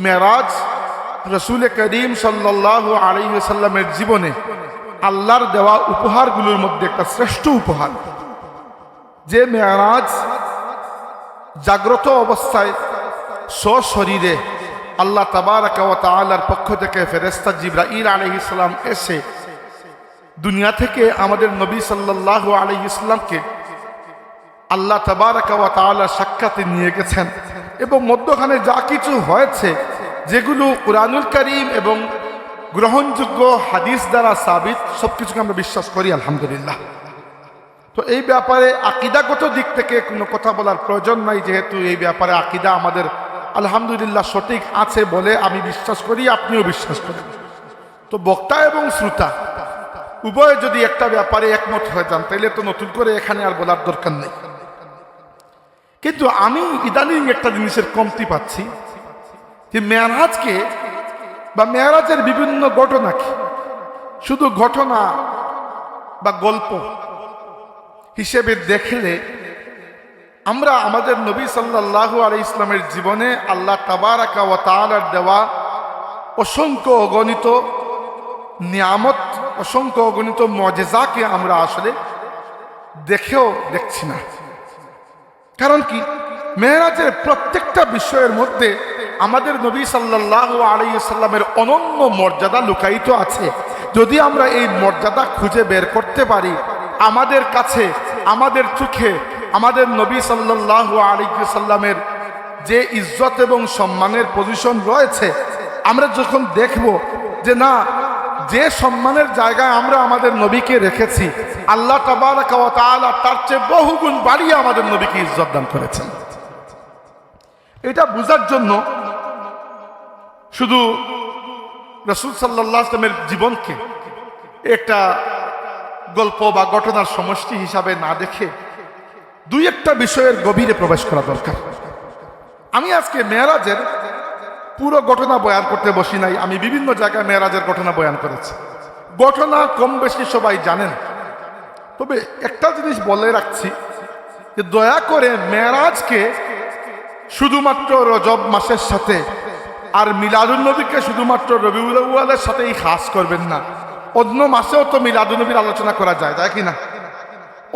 মেরাজ রসুল করিম সাল্লাল্লাহু আলাইহি ওয়াসাল্লামের জীবনে আল্লাহর দেওয়া উপহারগুলোর মধ্যে একটা শ্রেষ্ঠ উপহার। যে মেরাজ জাগ্রত অবস্থায় সশরীরে আল্লাহ তাবারাকা ওয়া তাআলার পক্ষ থেকে ফেরেশতা জিবরাইল আলাইহিস সালাম এসে দুনিয়া থেকে আমাদের নবী সাল্লাল্লাহু আলাইহি ওয়াসাল্লামকে আল্লাহ তাবারাকা ওয়া তাআলা সাক্ষাতে নিয়ে গেছেন, এবং মধ্যখানে যা কিছু হয়েছে যেগুলো কুরআনুল কারীম এবং গ্রহণযোগ্য হাদিস দ্বারা সাবিত, সবকিছুকে আমরা বিশ্বাস করি আলহামদুলিল্লাহ। তো এই ব্যাপারে আকীদাগত দিক থেকে কোনো কথা বলার প্রয়োজন নাই, যেহেতু এই ব্যাপারে আকীদা আমাদের আলহামদুলিল্লাহ সঠিক আছে বলে আমি বিশ্বাস করি, আপনিও বিশ্বাস করেন। তো বক্তা এবং শ্রোতা উভয় যদি একটা ব্যাপারে একমত হয়ে যান তাহলে তো নতুন করে এখানে আর বলার দরকার নেই। কিন্তু আমি ইদানিং একটা জিনিসের কমতি পাচ্ছি, যে মেরাজকে বা মেরাজের বিভিন্ন ঘটনাকে শুধু ঘটনা বা গল্প হিসেবে দেখলে আমরা আমাদের নবী সাল্লাল্লাহু আলাইহি ইসলামের জীবনে আল্লাহ তাবারাকা ওয়া তাআলার দেওয়া অসংখ্য অগণিত নিয়ামত, অসংখ্য অগণিত মুজিজাকে আমরা আসলে দেখছি না। কারণ কি, মেরাজের প্রত্যেকটা বিষয়ের মধ্যে আমাদের নবী সাল্লাল্লাহু আলাইহি সাল্লামের অনন্য মর্যাদা লুকায়িত আছে। যদি আমরা এই মর্যাদা খুঁজে বের করতে পারি, আমাদের কাছে, আমাদের চোখে আমাদের নবী সাল্লাল্লাহু আলাইহি সাল্লামের যে ইজ্জত এবং সম্মানের পজিশন রয়েছে, আমরা যখন দেখব যে না, যে সম্মানের জায়গায় আমরা আমাদের নবীকে রেখেছি, আল্লাহ তাবারাকা ওয়া তাআলা তার চেয়ে বহুগুণ বাড়িয়ে আমাদের নবীকে ইজ্জত দান করেছেন। এটা বোঝার জন্য শুধু রাসূল সাল্লাল্লাহু আলাইহি ওয়াসাল্লামের জীবনকে একটা গল্প বা ঘটনার সমষ্টি হিসাবে না দেখে দুই একটা বিষয়ের গভীরে প্রবেশ করা দরকার। আমি আজকে মেরাজের পুরো ঘটনা বয়ান করতে বসি নাই, আমি বিভিন্ন জায়গায় মেরাজের ঘটনা বয়ান করেছি। ঘটনা কম বেশি সবাই জানেন, তবে একটা জিনিস বলে রাখছি যে দয়া করে মেরাজকে শুধুমাত্র রজব মাসের সাথে আর মিলাদুন নবীকে শুধুমাত্র রবিউল আউয়ালের সাথেই খাস করবেন না। অন্য মাসেও তো মিলাদুন নবীর আলোচনা করা যায়, তাই কি না?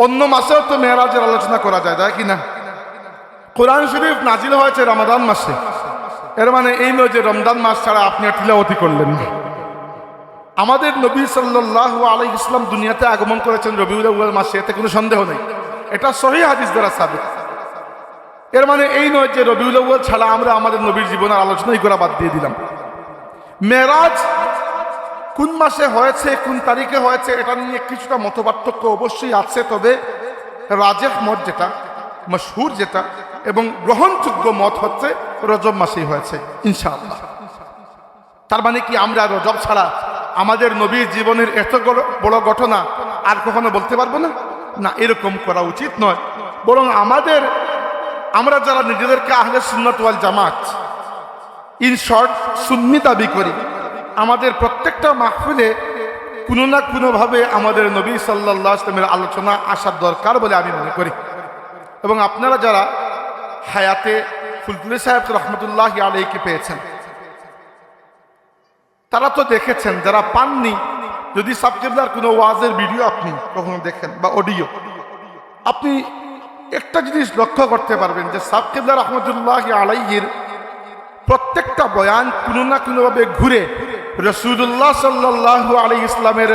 অন্য মাসেও তো মেরাজের আলোচনা করা যায়, তাই কি না? কোরআন শরীফ নাজিল হয়েছে রমাদান মাসে, এর মানে এই নয় যে রমজান মাস ছাড়া আপনি তিলাওয়াতি করলেন না। আমাদের নবী সাল্লাল্লাহু আলাইহি ইসলাম দুনিয়াতে আগমন করেছেন রবিউল আউয়াল মাসে, এতে কোনো সন্দেহ নেই, এটা সহিহ হাদিস দ্বারা সাবিত। এর মানে এই নয় যে রবিউল আউয়াল ছাড়া আমরা আমাদের নবীর জীবনের আলোচনাই করা বাদ দিয়ে দিলাম। মেরাজ কোন মাসে হয়েছে, কোন তারিখে হয়েছে, এটা নিয়ে কিছুটা মতপার্থক্য অবশ্যই আছে, তবে রাজেহ মত যেটা, মশহুর যেটা এবং গ্রহণযোগ্য মত হচ্ছে রজব মাসেই হয়েছে ইনশাআল্লাহ। তার মানে কি আমরা রজব ছাড়া আমাদের নবীর জীবনের এত বড় ঘটনা আর কখনো বলতে পারবো না? না, এরকম করা উচিত নয়। বরং আমরা যারা নিজেদেরকে আহলে সুন্নাত ওয়াল জামাত, ইন শর্ট সুন্নি দাবি করি, আমাদের প্রত্যেকটা মাহফিলে কোনো না কোনোভাবে আমাদের নবী সাল্লাল্লাহু আলাইহি ওয়াসাল্লামের আলোচনা আসার দরকার বলে আমি মনে করি। এবং আপনারা যারা হায়াতে ফুলতুলি সাহেব রহমতুল্লাহি আলাইহিকে পেয়েছেন, তারা তো দেখেছেন, যারা পাননি, যদি সাব কিবলার কোনো ওয়াজের ভিডিও আপনি কখনো দেখেন বা অডিও, আপনি একটা জিনিস লক্ষ্য করতে পারবেন যে সাব কিবলা রহমতুল্লাহি আলাইহির প্রত্যেকটা বয়ান কোনো না কোনোভাবে ঘুরে রাসূলুল্লাহ সাল্লাল্লাহু আলাইহি ইসলামের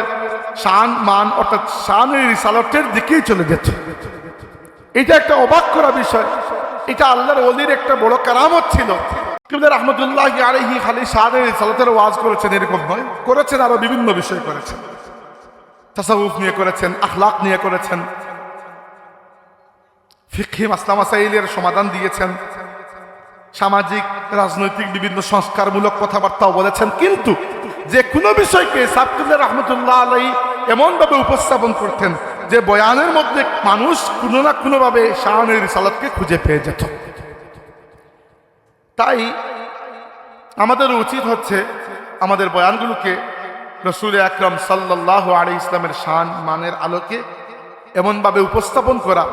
শান মান অর্থাৎ শানের রিসালাতের দিকেই চলে যেত। এটা একটা অবাক করা বিষয়, এটা আল্লাহর ওলির একটা বড় কারামত ছিল। কিবলা রহমতুল্লাহি আলাইহি খালি শানের রিসালাতের ওয়াজ করেছেন এরকম নয়, করেছেন আরো বিভিন্ন বিষয় করেছেন, তাসাউফ নিয়ে করেছেন, আখলাক নিয়ে করেছেন, ফিকহি মাসলা মাসাইলের সমাধান দিয়েছেন, সামাজিক রাজনৈতিক বিভিন্ন সংস্কারমূলক কথাবার্তাও বলেছেন। কিন্তু যে কোনো বিষয়কে সাব কিবলা রহমতুল্লাহ আলাইহি এমনভাবে উপস্থাপন করতেন যে বয়ানের মধ্যে মানুষ কোনো না কোনোভাবে শানের রিসালাতকে খুঁজে পেয়ে যেত। তাই আমাদের উচিত হচ্ছে আমাদের বয়ানগুলোকে রাসূল আকরাম সাল্লাল্লাহু আলাইহি ইসলামের শান মানের আলোকে এমনভাবে উপস্থাপন করা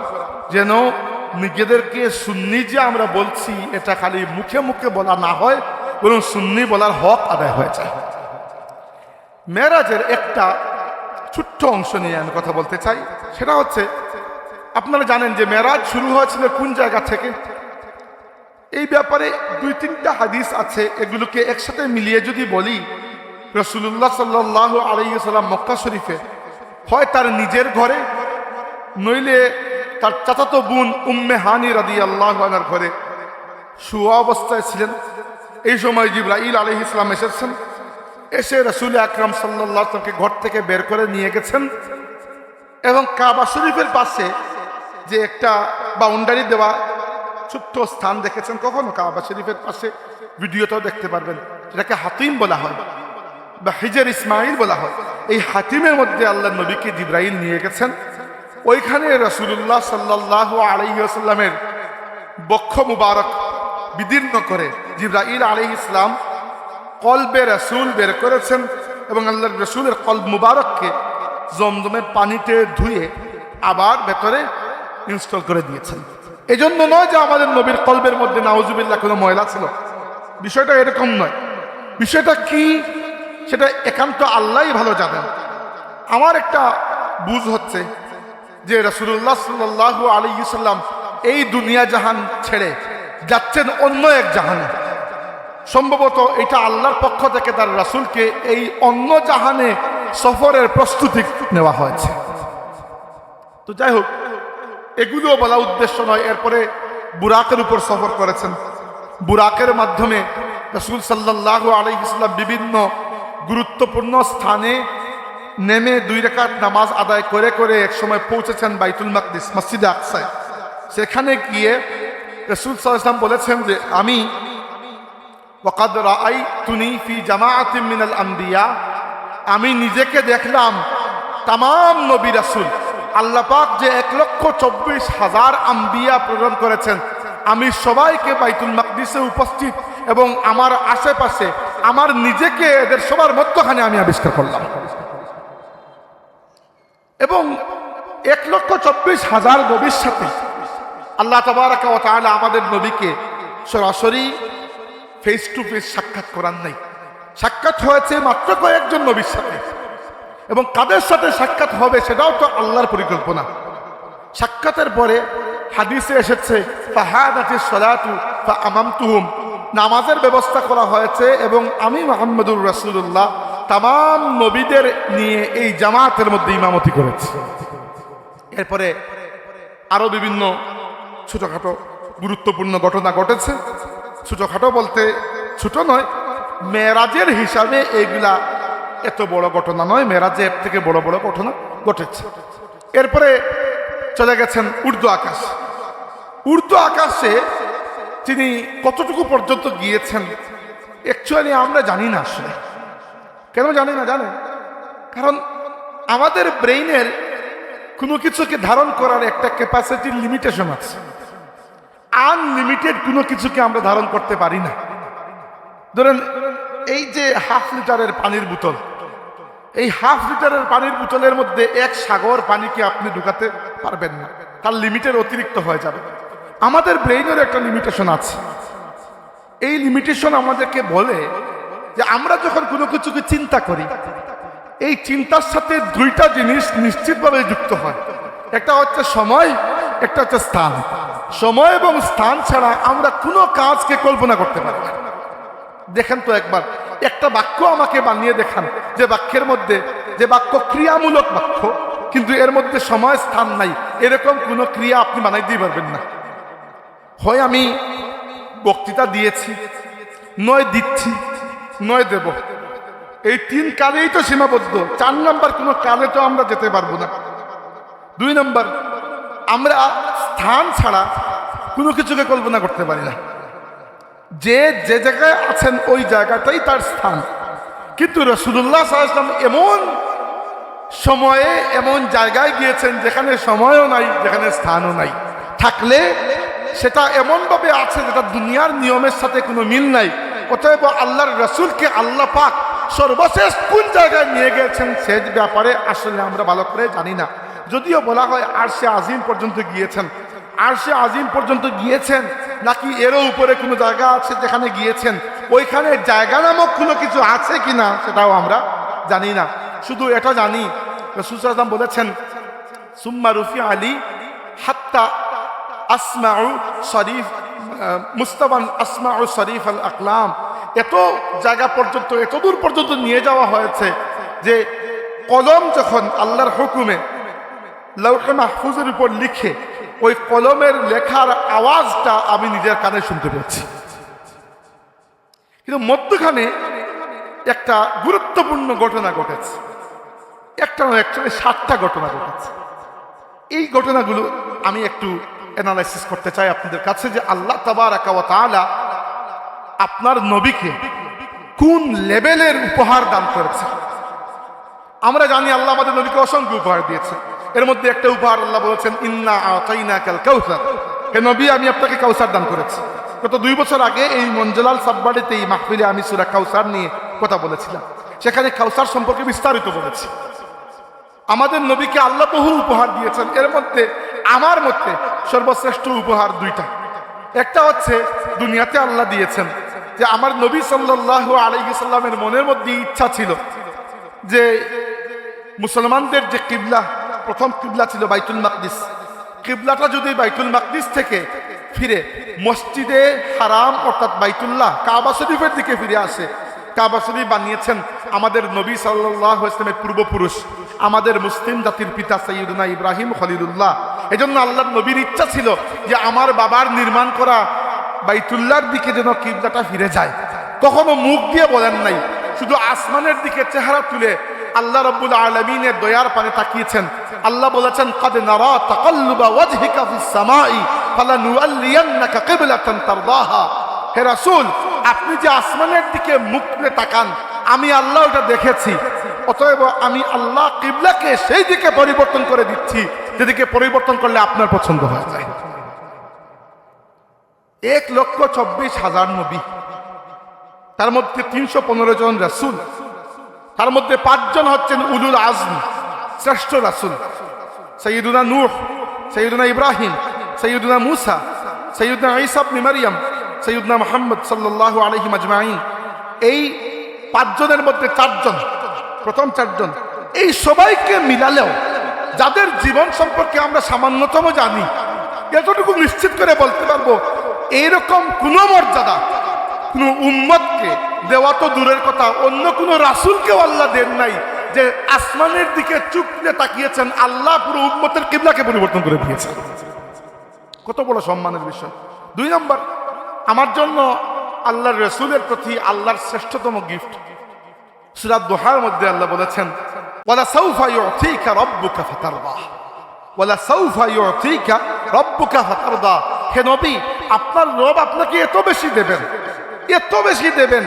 যেন নিজেদেরকে সুন্নি যে আমরা বলছি এটা খালি মুখে মুখে বলা না হয়, বরং সুন্নি বলার হক আদায় হয়ে যায়। মেরাজের একটা ছোট্ট অংশ নিয়ে আমি কথা বলতে চাই। সেটা হচ্ছে, আপনারা জানেন যে মেরাজ শুরু হয়েছিল কোন জায়গা থেকে। এই ব্যাপারে 2-3টা হাদিস আছে, এগুলোকে একসাথে মিলিয়ে যদি বলি, রাসূলুল্লাহ সাল্লাল্লাহু আলাইহি ওয়াসাল্লাম মক্কা শরীফে হয় তার নিজের ঘরে, নইলে তার চাচাতো বোন উম্মে হানি রাদিয়াল্লাহু আনহার ঘরে শুয়া অবস্থায় ছিলেন। এই সময় জিবরাইল আলাইহিস সালাম এসেছেন, এসে রাসূল আকরাম সাল্লাল্লাহু আলাইহি ওয়াসাল্লামকে ঘর থেকে বের করে নিয়ে গেছেন এবং কাবা শরীফের পাশে যে একটা বাউন্ডারি দেওয়া ছোট্ট স্থান দেখেছেন কখনো কাবা শরীফের পাশে, ভিডিওটাও দেখতে পারবেন, যেটাকে হাতিম বলা হয় বা হিজর ইসমাইল বলা হয়। এই হাতিমের মধ্যে আল্লাহ নবীকে জিবরাইল নিয়ে গেছেন। ওইখানে রাসূলুল্লাহ সাল্লাল্লাহু আলাইহি ওয়াসাল্লামের বক্ষ মুবারক বিদীর্ণ করে জিবরাইল আলাইহিস সালাম কলবে রাসূল বের করেছেন এবং আল্লাহর রাসূলের কলব মুবারককে জমজমের পানিতে ধুয়ে আবার ভেতরে ইনস্টল করে দিয়েছেন। এজন্য নয় যে আমাদের নবীর কলবের মধ্যে নাউজুবিল্লাহ কোনো ময়লা ছিল, বিষয়টা এরকম নয়। বিষয়টা কি সেটা একান্ত আল্লাহই ভালো জানেন। আমার একটা বুঝ হচ্ছে যে রাসূলুল্লাহ সাল্লাল্লাহু আলাইহি সাল্লাম এই দুনিয়া জাহান ছেড়ে যাচ্ছেন অন্য এক জাহানে। সম্ভবত এটা আল্লাহর পক্ষ থেকে তার রাসূলকে এই অন্য জাহানে সফরের প্রস্তুতি নেওয়া হয়েছে। তো যাই হোক, এগুলো বলা উদ্দেশ্য নয়। এরপরে বুরাকের উপর সফর করেছেন। বুরাকের মাধ্যমে রাসূল সাল্লাল্লাহু আলাইহি সাল্লাম বিভিন্ন গুরুত্বপূর্ণ স্থানে নেমে 2 রাকাত নামাজ আদায় করে করে একসময় পৌঁছেছেন বাইতুল মাকদিস, মসজিদে আকসায়। সেখানে গিয়ে রাসূল সাল্লাল্লাহু আলাইহি ওয়াসাল্লাম বলেছেন যে আমি ওয়াকাদ রাআইতুনি ফি জামাআতিন মিনাল আম্বিয়া, আমি নিজেকে দেখলাম তামাম নবী রাসূল, আল্লাহ পাক যে 1,24,000 আম্বিয়া প্রেরণ করেছেন, আমি সবাইকে বাইতুল মাকদিসে উপস্থিত এবং আমার আশেপাশে আমার নিজেকে এদের সবার মধ্যখানে আমি আবিষ্কার করলাম। এবং 1,24,000 নবীর সাথে আল্লাহ তাবারাকা ওয়া তাআলা আমাদের নবীকে সরাসরি ফেস টু ফেস সাক্ষাৎ করান নাই। সাক্ষাৎ হয়েছে মাত্র কয়েকজন নবীর সাথে, এবং কাদের সাথে সাক্ষাৎ হবে সেটাও তো আল্লাহর পরিকল্পনা। সাক্ষাতের পরে হাদিসে এসেছে ফাহাদাতিস সালাতু ফাআমামতুহুম, নামাজের ব্যবস্থা করা হয়েছে এবং আমি মুহাম্মদুর রাসূলুল্লাহ তামাম নবীদের নিয়ে এই জামাতের মধ্যে ইমামতি করেছি। এরপরে আরো বিভিন্ন ছোটখাটো গুরুত্বপূর্ণ ঘটনা ঘটেছে। ছোটখাটো বলতে ছোট নয়, মেরাজের হিসাবে এগুলা এত বড় ঘটনা নয়, মেরাজে এর থেকে বড় বড় ঘটনা ঘটেছে। এরপরে চলে গেছেন উর্দু আকাশ। উর্দু আকাশে তিনি কতটুকু পর্যন্ত গিয়েছেন অ্যাকচুয়ালি আমরা জানি না। আসলে কেন জানি না জানেন? কারণ আমাদের ব্রেইনের কোনো কিছুকে ধারণ করার একটা ক্যাপাসিটির লিমিটেশন আছে। আনলিমিটেড কোনো কিছুকে আমরা ধারণ করতে পারি না। ধরেন এই যে 1/2 লিটারের পানির বোতল, এই 1/2 লিটারের পানির বোতলের মধ্যে 1 সাগর পানিকে আপনি ঢুকাতে পারবেন না, তার লিমিটের অতিরিক্ত হয়ে যাবে। আমাদের ব্রেইনের একটা লিমিটেশন আছে। এই লিমিটেশন আমাদেরকে বলে যে আমরা যখন কোনো কিছুকে চিন্তা করি, এই চিন্তার সাথে 2টা জিনিস নিশ্চিতভাবে যুক্ত হয়। একটা হচ্ছে সময়, একটা হচ্ছে স্থান। সময় এবং স্থান ছাড়া আমরা কোনো কাজকে কল্পনা করতে পারি না। দেখেন তো একবার একটা বাক্য আমাকে বানিয়ে দেখান, যে বাক্যের মধ্যে, যে বাক্য ক্রিয়ামূলক বাক্য কিন্তু এর মধ্যে সময় স্থান নাই, এরকম কোনো ক্রিয়া আপনি বানাই দিয়ে পারবেন না। হয় আমি বক্তৃতা দিয়েছি, নয় দিচ্ছি, নয় দেব, এই 3 কালেই তো সীমাবদ্ধ। 4 নম্বর কোনো কালে তো আমরা যেতে পারবো না। 2 নম্বর, আমরা স্থান ছাড়া কোনো কিছুকে কল্পনা করতে পারি না। যে যে জায়গায় আছেন ওই জায়গাটাই তার স্থান। কিন্তু রাসূলুল্লাহ সাল্লাল্লাহু আলাইহি ওয়াসাল্লাম এমন সময়ে এমন জায়গায় গিয়েছেন যেখানে সময়ও নাই, যেখানে স্থানও নাই। থাকলে সেটা এমনভাবে আছে যেটা দুনিয়ার নিয়মের সাথে কোনো মিল নাই। অতএব আল্লাহর রাসূলকে আল্লাহ পাক সর্বশেষ কোন জায়গায় নিয়ে গেছেন সে ব্যাপারে আসলে আমরা ভালো করে জানি না। যদিও বলা হয় আরশে আজিম পর্যন্ত গিয়েছেন। আরশে আজিম পর্যন্ত গিয়েছেন, নাকি এরও উপরে কোনো জায়গা আছে যেখানে গিয়েছেন, ওইখানে জায়গা নামক কোনো কিছু আছে কিনা সেটাও আমরা জানি না। শুধু এটা জানি রাসূল সাল্লাল্লাহু আলাইহি ওয়াসাল্লাম বলেছেন, সুম্মা রুফি আলী হাত্তা আসমাউ শরীফ মুস্তাবান আসমাউ শরীফ আল আকলাম, এত জায়গা পর্যন্ত, এত দূর পর্যন্ত নিয়ে যাওয়া হয়েছে যে কলম যখন আল্লাহর হুকুমে লৌহে মাহফুজের উপর লিখে, ওই কলমের লেখার আওয়াজটা আমি নিজের কানে শুনতে পেয়েছি। কিন্তু মধ্যখানে একটা গুরুত্বপূর্ণ ঘটনা ঘটেছে, একটা নয়, অ্যাকচুয়ালি 7টা ঘটনা ঘটেছে। এই ঘটনাগুলো আমি একটু অ্যানালাইসিস করতে চাই আপনাদের কাছে, যে আল্লাহ তাবারাকা ওয়া তাআলা আপনার নবীকে কোন লেভেলের উপহার দান করেছে। আমরা জানি আল্লাহ আমাদের নবীকে অসংখ্য উপহার দিয়েছে। এর মধ্যে একটা উপহার আল্লাহ বলেছেন, ইন্না আতাইনাকাল কাউসার, হে নবী আমি আপনাকে কাউসার দান করেছি। গত 2 বছর আগে এই মঞ্জলাল সাববাড়িতে এই মাহফিলে আমি সূরা কাউসার নিয়ে কথা বলেছিলাম, সেখানে কাউসার সম্পর্কে বিস্তারিত বলেছি। আমাদের নবীকে আল্লাহ বহু উপহার দিয়েছেন, এর মধ্যে আমার মতে সর্বশ্রেষ্ঠ উপহার 2টা। একটা হচ্ছে দুনিয়াতে আল্লাহ দিয়েছেন যে আমার নবী সাল্লাল্লাহু আলাইহি সাল্লামের মনের মধ্যে ইচ্ছা ছিল যে মুসলমানদের যে কিবলা, প্রথম কিবলা ছিল বাইতুল মাকদিস, কিবলাটা যদি বাইতুল মাকদিস থেকে ফিরে মসজিদে হারাম অর্থাৎ বাইতুল্লাহ কাবা শরীফের দিকে ফিরে আসে। কাবা শরীফ বানিয়েছেন আমাদের নবী সাল্লাল্লাহু আলাইহি ওয়াসাল্লামের পূর্বপুরুষ, আমাদের মুসলিম জাতির পিতা সাইয়্যিদুনা ইব্রাহিম খলিলুল্লাহ। এজন্য আল্লাহর নবীর ইচ্ছা ছিল যে আমার বাবার নির্মাণ করা বাইতুল্লাহর দিকে যেন কিবলাটা ফিরে যায়। কখনো মুখ দিয়ে বলেন নাই, শুধু আসমানের দিকে চেহারা তুলে আল্লাহ রাব্বুল আলামিনের দয়ার পানে তাকিয়েছেন। আল্লাহ বলেছেন, কাদ নারা তাকাল্লুবা ওয়াজহিকা ফিস সামাই ফালানুওয়াল্লিয়ান্নাকা কিবলাতান তারদাহা। হে রাসূল, আপনি যে আসমানের দিকে মুখ তুলে তাকান, আমি আল্লাহ ওটা দেখেছি, অতএব আমি আল্লাহ কিবলাকে সেই দিকে পরিবর্তন করে দিচ্ছি যেদিকে পরিবর্তন করলে আপনার পছন্দ হয়ে যায়। 1,24,000 নবী, তার মধ্যে 315 জন রাসূল, তার মধ্যে 5 জন হচ্ছেন উলুল আজম, শ্রেষ্ঠ রাসূল, সাইয়্যিদুনা নূহ, সাইয়্যিদুনা ইব্রাহিম, সাইয়্যিদুনা মূসা, সাইয়্যিদুনা ঈসা ইবনে মারইয়াম, সাইয়্যিদুনা মুহাম্মদ সাল্লাল্লাহু আলাইহি আজমাইন। এই 5 জনের মধ্যে 4 জন, প্রথম 4 জন, এই সবাইকে মিলালেও যাদের জীবন সম্পর্কে আমরা সামান্যতম জানি, এতটুকু নিশ্চিত করে বলতে পারবো এইরকম কোন মর্যাদা কোন উম্মতকে দেওয়া তো দূরের কথা, অন্য কোন রাসূলকেও আল্লাহ দেন নাই যে আসমানের দিকে চোখ দিয়ে তাকিয়েছেন, আল্লাহ পুরো উম্মতের কিবলাকে পরিবর্তন করে দিয়েছেন। কত বড় সম্মানের বিষয়। 2 নম্বর, আমার জন্য আল্লাহর রাসূলের প্রতি আল্লাহর শ্রেষ্ঠতম গিফট সূরা দুহার মধ্যে আল্লাহ বলেছেন, ওয়ালা সাউফা ইউতিকা রাব্বুকা ফাতারদা, ওয়ালা সাউফা ইউতিকা রাব্বুকা ফাতারদা। হে নবী, আপনার রব আপনাকে এত বেশি দেবেন, এত বেশি দেবেন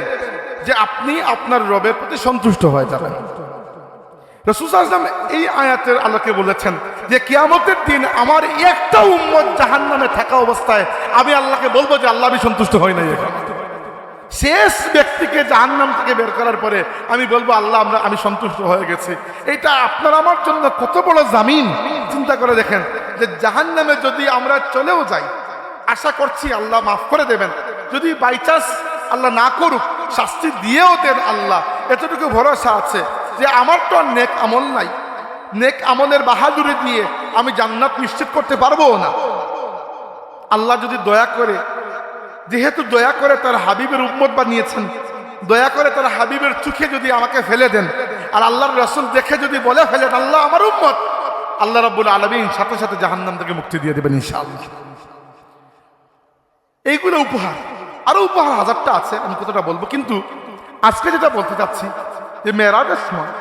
যে আপনি আপনার রবের প্রতি সন্তুষ্ট হয়ে যাবেন। রাসূল সাল্লাল্লাহু আলাইহি ওয়াসাল্লাম এই আয়াতের আলোকে বলেছেন যে কিয়ামতের দিন আমার একটা উম্মত জাহান্নামে থাকা অবস্থায় আমি আল্লাহকে বলবো যে আল্লাহ আমি সন্তুষ্ট হই নাই। শেষ ব্যক্তিকে জাহান্নাম থেকে বের করার পরে আমি বলবো আল্লাহ আমি সন্তুষ্ট হয়ে গেছি। এটা আপনার আমার জন্য কত বড় জামিন। চিন্তা করে দেখেন যে জাহান্নামে যদি আমরা চলেও যাই, আশা করছি আল্লাহ মাফ করে দেবেন, যদি বাই চান্স আল্লাহ না করুক শাস্তি দিয়েও দেন আল্লাহ, এতটুকু ভরসা আছে যে আমার তো আর নেক আমল নাই, নেক আমলের বাহাদুরি দিয়ে আমি জান্নাত নিশ্চিত করতে পারবো না। আল্লাহ যদি দয়া করে, যেহেতু দয়া করে তার হাবিবের উম্মত বানিয়েছেন, দয়া করে তার হাবিবের চোখে যদি আমাকে ফেলে দেন আর আল্লাহর রাসূল দেখে যদি বলে ফেলেন আল্লাহ আমার উম্মত, আল্লাহ রাব্বুল আলামিন সাথে সাথে জাহান্নাম থেকে মুক্তি দিয়ে দেবেন ইনশাআল্লাহ। এইগুলো উপহার, আরো উপহার হাজারটা আছে, আমি কতটা বলবো, কিন্তু আজকে যেটা বলতে চাচ্ছি যে মেরাজের সময়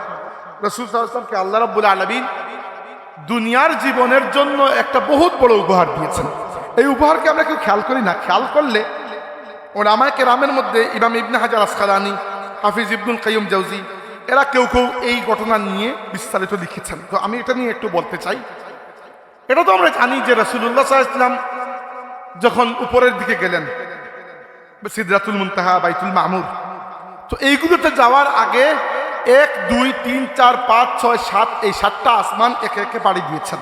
রাসূল সাল্লাল্লাহু আলাইহি ওয়াসাল্লামকে আল্লাহ রাব্বুল আলামিন দুনিয়ার জীবনের জন্য একটা বহুত বড় উপহার দিয়েছেন। এই উপহারকে আমরা কেউ খেয়াল করি না। খেয়াল করলে উলামায়ে কেরামের মধ্যে ইমাম ইবনে হাজার আসকালানী, হাফিজ ইবনুল কাইয়্যিম জাওজি, এরা কেউ কেউ এই ঘটনা নিয়ে বিস্তারিত লিখেছেন। তো আমি এটা নিয়ে একটু বলতে চাই। এটা তো আমরা জানি যে রাসূলুল্লাহ সাল্লাল্লাহু আলাইহি ওয়াসাল্লাম যখন উপরের দিকে গেলেন, সিদরাতুল মুনতাহা, বাইতুল মামুর, তো এইগুলোতে যাওয়ার আগে 1, 2, 3, 4, 5, 6, 7 এই 7টা আসমান একে একে পাড়ি দিয়েছেন।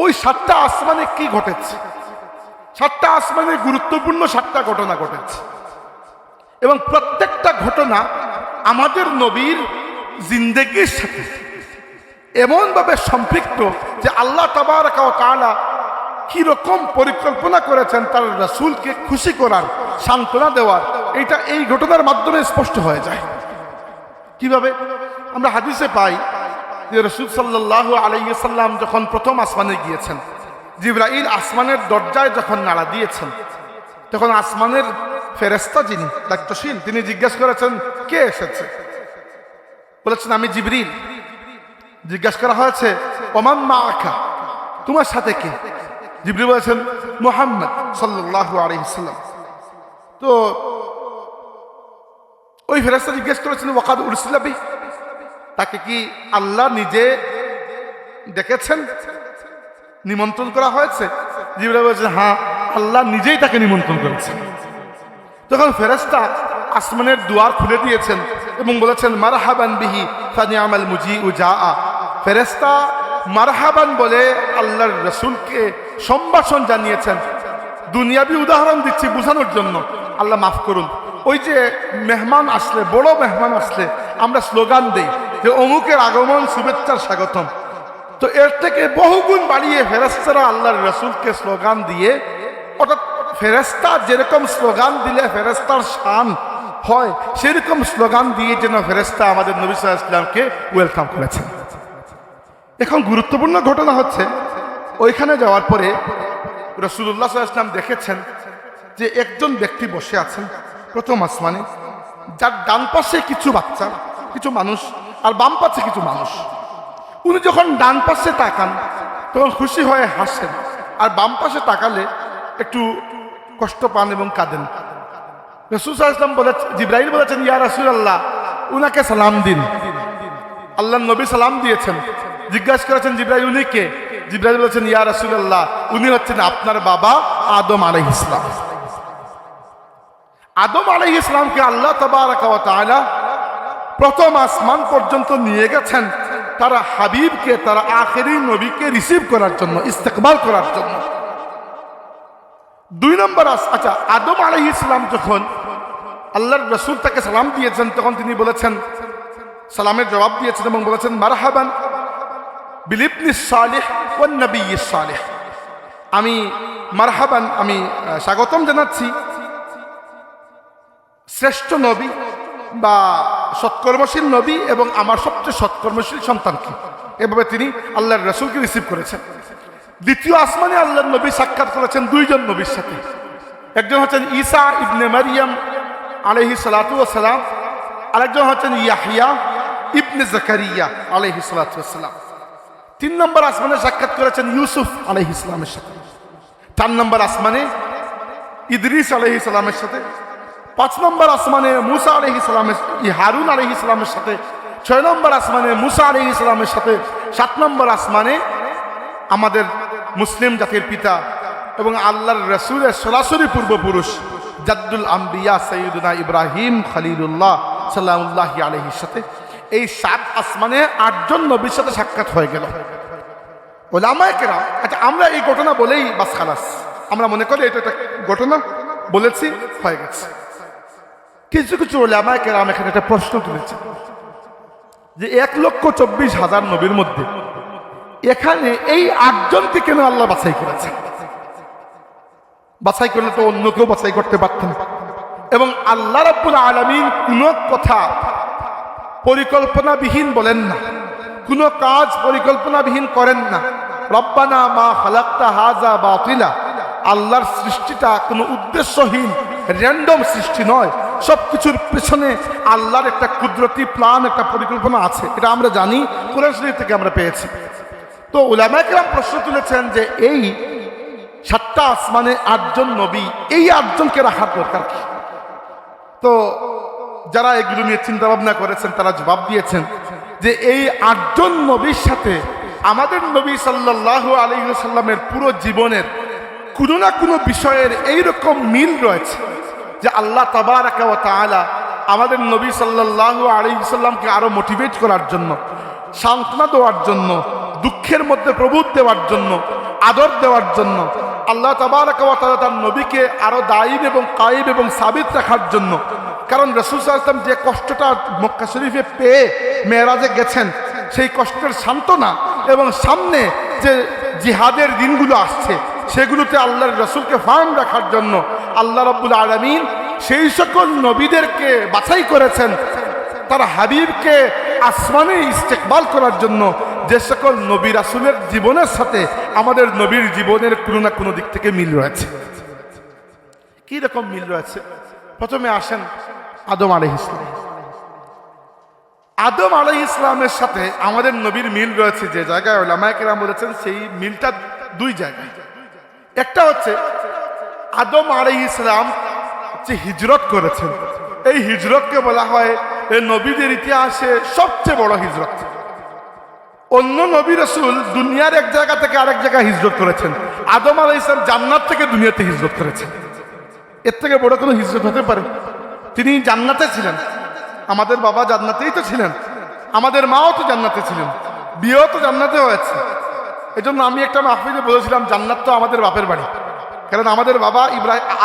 ওই 7টা আসমানে কি ঘটেছে? 7টা আসমানে গুরুত্বপূর্ণ 7টা ঘটনা ঘটেছে, এবং প্রত্যেকটা ঘটনা আমাদের নবীর জিন্দেগির সাথে এমনভাবে সম্পৃক্ত যে আল্লাহ তাবারক ওয়া তাআলা কি রকম পরিকল্পনা করেছেন তার রাসূলকে খুশি করার, সান্ত্বনা দেওয়ার, এটা এই ঘটনার মাধ্যমে স্পষ্ট হয়ে যায়। কিভাবে? আমরা হাদিসে পাই যে রাসূল সাল্লাল্লাহু আলাইহি ওয়াসাল্লাম যখন প্রথম আসমানে গিয়েছেন, জিবরাইল আসমানের দরজায় যখন নাড়া দিয়েছেন, তখন আসমানের ফেরেশতা যিনি দায়িত্বশীল, তিনি জিজ্ঞেস করেছেন কে এসেছে? বলেছেন আমি জিবরিল। জিজ্ঞেস করা হয়েছে ওমান মাআকা, তোমার সাথে কে? জিবরিল বলেছেন মুহাম্মদ সাল্লাল্লাহু আলাইহি ওয়াসাল্লাম। তো ওই ফেরেশতা জিজ্ঞেস করেছেন ওয়াকাদ উরসিলা বিহি, তাকে কি আল্লাহ নিজে ডেকেছেন, নিমন্ত্রণ করা হয়েছে? জিবরাইল বলেছেন হ্যাঁ, আল্লাহ নিজেই তাকে নিমন্ত্রণ করেছেন। তখন ফেরেশতা আসমানের দুয়ার খুলে দিয়েছেন এবং বলেছেন মারহাবান বিহি ফানিআমাল মুজিউ জাআ। ফেরেশতা মারহাবান বলে আল্লাহর রাসূলকে সম্ভাষণ জানিয়েছেন। দুনিয়াবি উদাহরণ দিচ্ছি বোঝানোর জন্য, আল্লাহ মাফ করুন। ওই যে মেহমান আসলে, বড় মেহমান আসলে আমরা স্লোগান দেই যে অমুকের আগমন শুভেচ্ছার স্বাগতম, তো এর থেকে বহুগুণ বাড়িয়ে ফেরেশতারা আল্লাহর রাসূলকে স্লোগান দিয়ে, অর্থাৎ ফেরেশতা যেরকম স্লোগান দিলে ফেরেশতার শান হয়, সেরকম স্লোগান দিয়ে যেন ফেরেশতা আমাদের নবী সাল্লাল্লাহু আলাইহি ওয়াসাল্লামকে ওয়েলকাম করেছেন। এখন গুরুত্বপূর্ণ ঘটনা হচ্ছে ওইখানে যাওয়ার পরে রাসূলুল্লাহ সাল্লাল্লাহু আলাইহি ওয়াসাল্লাম দেখেছেন যে একজন ব্যক্তি বসে আছেন প্রথম আসমানে, যার ডান পাশে কিছু বাচ্চা, কিছু মানুষ, আর বাম পাশে কিছু মানুষ। উনি যখন ডান পাশে তাকান তখন খুশি হয়ে হাসেন, আর বাম পাশে তাকালে একটু কষ্ট পান এবং কাঁদেন। রাসূল সাল্লাল্লাহু আলাইহি ওয়াসাল্লাম বলে, জিবরাইল বলেছেন ইয়া রাসূলুল্লাহ, উনাকে সালাম দিন। আল্লাহর নবী সালাম দিয়েছেন। জিজ্ঞাসা করেছেন জিবরাইল উনি কে? জিবরাইল বলেছেন ইয়া রাসূলুল্লাহ, উনি হচ্ছেন আপনার বাবা আদম আলাইহিস সালাম। আদম আলাইহিস সালামকে আল্লাহ তাবারক ওয়া তাআলা প্রথম আসমান পর্যন্ত নিয়ে গেছেন তারা হাবিবকে, তারা আখেরি নবীকে রিসিভ করার জন্য, ইস্তেকবাল করার জন্য। 2 নম্বর আচ্ছা, আদম আলাইহিস সালাম যখন আল্লাহর রাসূল তাকে সালাম দিয়েছেন, তখন তিনি বলেছেন, সালামের জবাব দিয়েছেন এবং বলেছেন মারহাবান বিল ইবনিস সালিহ ওয়ান নবিয়্যিস সালিহ। আমি মারহাবান, আমি স্বাগতম জানাচ্ছি শ্রেষ্ঠ নবী বা সৎকর্মশীল নবী এবং আমার সবচেয়ে সৎকর্মশীল সন্তানকে। এভাবে তিনি আল্লাহর রাসূলকে রিসিভ করেছেন। দ্বিতীয় আসমানে আল্লাহর নবী সাক্ষাৎ করেছেন 2 জন নবীর সাথে। একজন হচ্ছেন ঈসা ইবনে মারিয়াম আলাইহিস সালাতু ওয়াস সালাম, আরেকজন হচ্ছেন ইয়াহইয়া ইবনে জাকারিয়া আলাইহিস সালাতু ওয়াস সালাম। 3 নম্বর আসমানে সাক্ষাৎ করেছেন ইউসুফ আলাইহিস সালামের সাথে। 4 নম্বর আসমানে ইদ্রিস আলাইহিস সালামের সাথে। 5 নম্বর আসমানে মুসা আলাইহিস সালামের, হারুন আলাইহিস সালামের সাথে। 6 নম্বর আসমানে মুসা আলাইহিস সালামের সাথে। 7 নম্বর আসমানে আমাদের মুসলিম জাতির পিতা এবং আল্লাহর রাসূলের সরাসরি পূর্বপুরুষ জাদ্দুল আম্বিয়া সাইয়্যিদুনা ইব্রাহিম খলিলুল্লাহ সাল্লাল্লাহু আলাইহির সাথে। এই 7 আসমানে 8 জন নবীর সাথে সাক্ষাৎ হয়ে গেল। উলামায়ে কেরাম, আচ্ছা আমরা এই ঘটনা বলেই বাস খালাস, আমরা মনে করি এটা একটা ঘটনা বলেছি, হয়ে গেছে। কিছু কিছু উলামায়ে কেরাম এখানে একটা প্রশ্ন তুলেছে যে 1,24,000 নবীর মধ্যে এখানে এই 8 জনকে কেন আল্লাহ বাছাই করেছেন? বাছাই করলে তো অন্য কেউ বাছাই করতে পারতেন। এবং আল্লাহ রাব্বুল আলামিন কোনো কথা পরিকল্পনাবিহীন বলেন না, কোনো কাজ পরিকল্পনাবিহীন করেন না। রব্বানা মা খালাকতা হাযা বাতিলা, আল্লাহর সৃষ্টিটা কোনো উদ্দেশ্যহীন র্যান্ডম সৃষ্টি নয়। সবকিছুর পেছনে আল্লাহর একটা কুদরতি প্ল্যান, একটা পরিকল্পনা আছে, এটা আমরা জানি, কোরআন শরীফ থেকে আমরা পেয়েছি। তো উলামায়ে কেরাম প্রশ্ন তুলেছেন যে এই 7টা আসমানে 8 জন নবী, এই 8 জনকে রাখার দরকার কি? তো যারা এগুলো নিয়ে চিন্তা ভাবনা করেছেন তারা জবাব দিয়েছেন যে এই 8 জন নবীর সাথে আমাদের নবী সাল্লাল্লাহু আলাইহি ওয়াসাল্লামের পুরো জীবনের কোনো না কোনো বিষয়ের এইরকম মিল রয়েছে যে আল্লাহ তাবারাকা ওয়া তাআলা আমাদের নবী সাল্লাল্লাহু আলাইহি ওয়াসাল্লামকে আরো মোটিভেট করার জন্য, সান্ত্বনা দেওয়ার জন্য, দুঃখের মধ্যে প্রবোধ দেওয়ার জন্য, আদর দেওয়ার জন্য, আল্লাহ তাবারক ওয়া তাআলা তার নবীকে আরো দায়ীম এবং কায়েম এবং সাবিত রাখার জন্য। কারণ রাসূল সাল্লাল্লাহু আলাইহি ওয়াসাল্লাম যে কষ্টটা মক্কা শরীফে পেয়ে মেরাজে গেছেন, সেই কষ্টের সান্ত্বনা এবং সামনে যে জিহাদের দিনগুলো আসছে সেগুলোতে আল্লাহর রাসূলকে ফার্ম রাখার জন্য আল্লাহ রাব্বুল আলামিন সেই সকল নবীদেরকে বাছাই করেছেন তার হাবিবকে আসমানে ইস্তেকবাল করার জন্য, যে সকল নবী রাসূলের জীবনের সাথে আমাদের নবীর জীবনের কোনো না কোনো দিক থেকে মিল রয়েছে। কি রকম মিল রয়েছে? প্রথমে আসেন আদম আলাইহিস সালাম। আদম আলাইহিস সালামের সাথে আমাদের নবীর মিল রয়েছে যে জায়গায়, উলামায়ে কেরাম বলেছেন সেই মিলটা দুই জায়গায়। একটা হচ্ছে আদম আলাইহিস সালাম যে হিজরত করেছেন, এই হিজরতকে বলা হয় এই নবীদের ইতিহাসে সবচেয়ে বড় হিজরত। অন্য নবী রাসূল দুনিয়ার এক জায়গা থেকে আরেক জায়গায় হিজরত করেছেন, আদম আলাইহিস সালাম জান্নাত থেকে দুনিয়াতে হিজরত করেছেন। এর থেকে বড় কোনো হিজরত হতে পারে? তিনি জান্নাতে ছিলেন, আমাদের বাবা জান্নাতেই তো ছিলেন, আমাদের মাও তো জান্নাতে ছিলেন, বিয়েও তো জান্নাতে হয়েছে। এই জন্য আমি একটা মাহফিলে বলেছিলাম জান্নাত তো আমাদের বাপের বাড়ি, কারণ আমাদের বাবা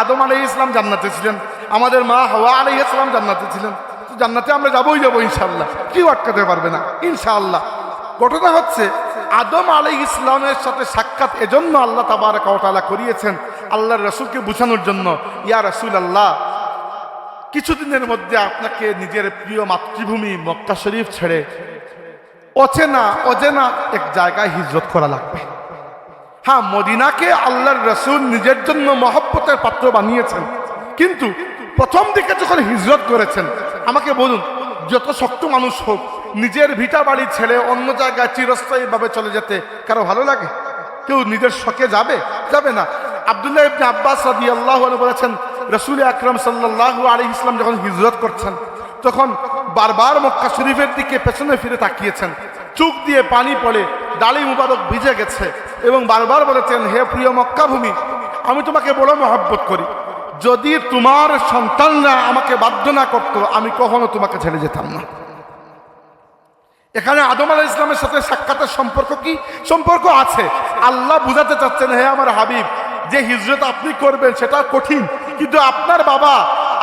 আদম আলাইহিস সালাম জান্নাতে ছিলেন, আমাদের মা হাওয়া আলাইহিস সালাম জান্নাতে ছিলেন। জান্নাতে আমরা যাবোই যাবো ইনশাআল্লাহ, কেউ আটকাতে পারবে না ইনশাআল্লাহ। ঘটনা হচ্ছে আদম আলাইহিস সালামের সাথে সাক্ষাৎ এজন্য আল্লাহ তাবারক ওয়া তাআলা করিয়েছেন আল্লাহর রাসূলকে বোঝানোর জন্য, ইয়া রাসূলুল্লাহ কিছুদিনের মধ্যে আপনাকে নিজের প্রিয় মাতৃভূমি মক্কা শরীফ ছেড়ে অজেনা এক জায়গায় হিজরত করা লাগবে। হ্যাঁ, মদিনাকে আল্লাহর রাসূল নিজের জন্য মহব্বতের পাত্র বানিয়েছেন, কিন্তু প্রথম দিকে যখন হিজরত করেছেন, আমাকে বলুন যত শক্ত মানুষ হোক নিজের ভিটা বাড়ি ছেড়ে অন্য জায়গায় চিরস্থায়ীভাবে চলে যেতে কারো ভালো লাগে? কেউ নিজের শখে যাবে না। আব্দুল্লাহ ইবনে আব্বাস রাদিয়াল্লাহু আনহু বলেছেন রাসূল আকরাম সাল্লাল্লাহু আলাইহি ওয়াসাল্লাম যখন হিজরত করছেন তখন বারবার মক্কা শরীফের দিকে পেছনে ফিরে তাকিয়েছেন, চোখ দিয়ে পানি পড়ে, দাড়ি মুবারক ভিজে গেছে এবং বারবার বলেছেন, হে প্রিয় মক্কা ভূমি, আমি তোমাকে বড় মহব্বত করি, যদি তোমার সন্তানরা আমাকে বাধ্য না করতো আমি কখনো তোমাকে ছেড়ে যেতাম না। এখানে আদম আলাইহিস সালামের সাথে সাক্ষাতের সম্পর্ক কি? সম্পর্ক আছে। আল্লাহ বুঝাতে চাচ্ছেন, হে আমার হাবিব, যে হিজরত আপনি করবেন সেটা কঠিন, কিন্তু আপনার বাবা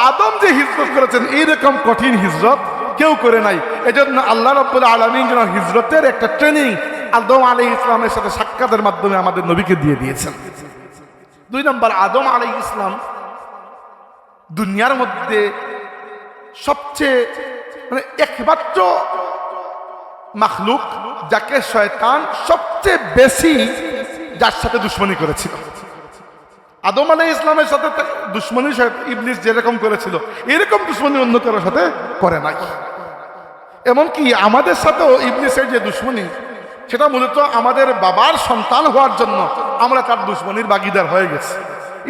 আদম যে হিজরত করেছেন এইরকম কঠিন হিজরত কেউ করে নাই। এজন্য আল্লাহ রাব্বুল আলামিন যেন হিজরতের একটা ট্রেনিং আদম আলাইহিস সালামের সাথে সাক্ষাতের মাধ্যমে আমাদের নবীকে দিয়ে দিয়েছেন। দুই নম্বর, আদম আলাইহিস সালাম দুনিয়ার মধ্যে সবচেয়ে একমাত্র মাখলুক যাকে শয়তান সবচেয়ে বেশি যার সাথে দুশ্মনী করেছিল। আদম আলাইহিস সালামের সাথে দুশ্মনী ইবলিস যেরকম করেছিল এরকম দুশ্মনী অন্য কারোর সাথে করে নাই। এমনকি আমাদের সাথেও ইবলিসের যে দুশ্মনী সেটা মূলত আমাদের বাবার সন্তান হওয়ার জন্য আমরা তার দুশ্মনীর ভাগীদার হয়ে গেছি।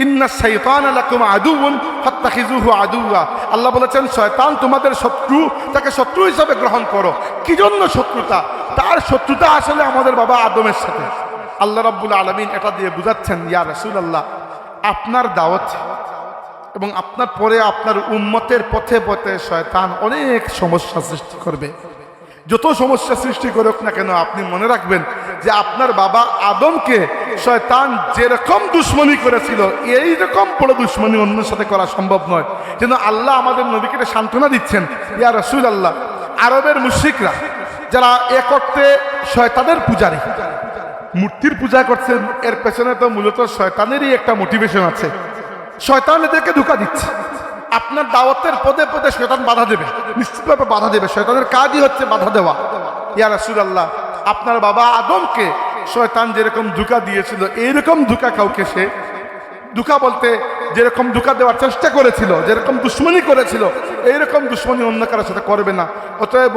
ইন্না শাইতানা লাকুম আদুউন ফাত্তাখিযুহু আদুওয়া, আল্লাহ বলেছেন শয়তান তোমাদের শত্রু, তাকে শত্রু হিসাবে গ্রহণ করো। কি জন্য শত্রুতা? তার শত্রুতা আসলে আমাদের বাবা আদমের সাথে। আল্লাহ রাব্বুল আলামিন এটা দিয়ে বুঝাচ্ছেন, ইয়া রাসূলুল্লাহ, আপনার দাওয়াত এবং আপনার পরে আপনার উম্মতের পথে পথে শয়তান অনেক সমস্যা সৃষ্টি করবে। যত সমস্যা সৃষ্টি করুক না কেন আপনি মনে রাখবেন যে আপনার বাবা আদমকে শয়তান যেরকম দুশ্মনী করেছিল এইরকম বড় দুশ্মনী অন্যের সাথে করা সম্ভব নয়। যেন আল্লাহ আমাদের নবীকে সান্ত্বনা দিচ্ছেন, ইয়া রাসূলুল্লাহ, আরবের মুশরিকরা যারা এক অর্থে শয়তানের পূজারী, মূর্তির পূজা করছেন, এর পেছনে তো মূলত শয়তানেরই একটা মোটিভেশন আছে। শয়তান এদেরকে ধোঁকা দিচ্ছে। আপনার দাওয়াতের পদে পদে শয়তান বাধা দেবে, নিশ্চিতভাবে বাধা দেবে। শয়তানের কাজই হচ্ছে বাধা দেওয়া। ইয়া রাসূলুল্লাহ, আপনার বাবা আদমকে শয়তান যেরকম ধোঁকা দিয়েছিল এইরকম ধোঁকা কাউকে সে ধোঁকা বলতে যেরকম ধোঁকা দেওয়ার চেষ্টা করেছিল, যেরকম দুশ্মনী করেছিল এইরকম দুশ্মনী অন্য কারোর সাথে করবে না। অতএব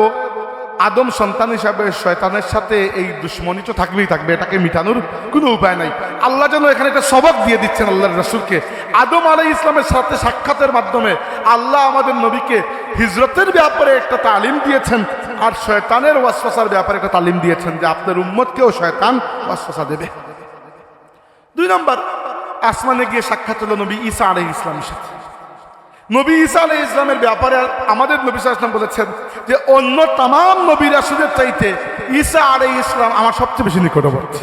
আদম সন্তান হিসাবে শয়তানের সাথে এই দুশ্মনী তো থাকবেই থাকবে, এটাকে মিটানোর কোনো উপায় নাই। আল্লাহ যেন এখানে একটা সবক দিয়ে দিচ্ছেন আল্লাহর রাসূলকে। আদম আলাইহিস সালামের সাথে সাক্ষাতের মাধ্যমে আল্লাহ আমাদের নবীকে হিজরতের ব্যাপারে একটা তালিম দিয়েছেন, আর শয়তানের ওয়াসওয়াসার ব্যাপারে একটা তালিম দিয়েছেন যে আপনার উম্মতকেও শয়তান ওয়াসওয়াসা দেবে। দুই নম্বর, আসমানে গিয়ে সাক্ষাৎ হলো নবী ঈসা আলাইহিস সালামের সাথে। নবী ঈসা আলাইহিস সালামের ব্যাপারে আমাদের নবী সাল্লাল্লাহু আলাইহি ওয়াসাল্লাম বলেছেন যে অন্য तमाम নবী রাসূলের চাইতে ঈসা আলাইহিস সালাম আমার সবচেয়ে বেশি নিকটবর্তী।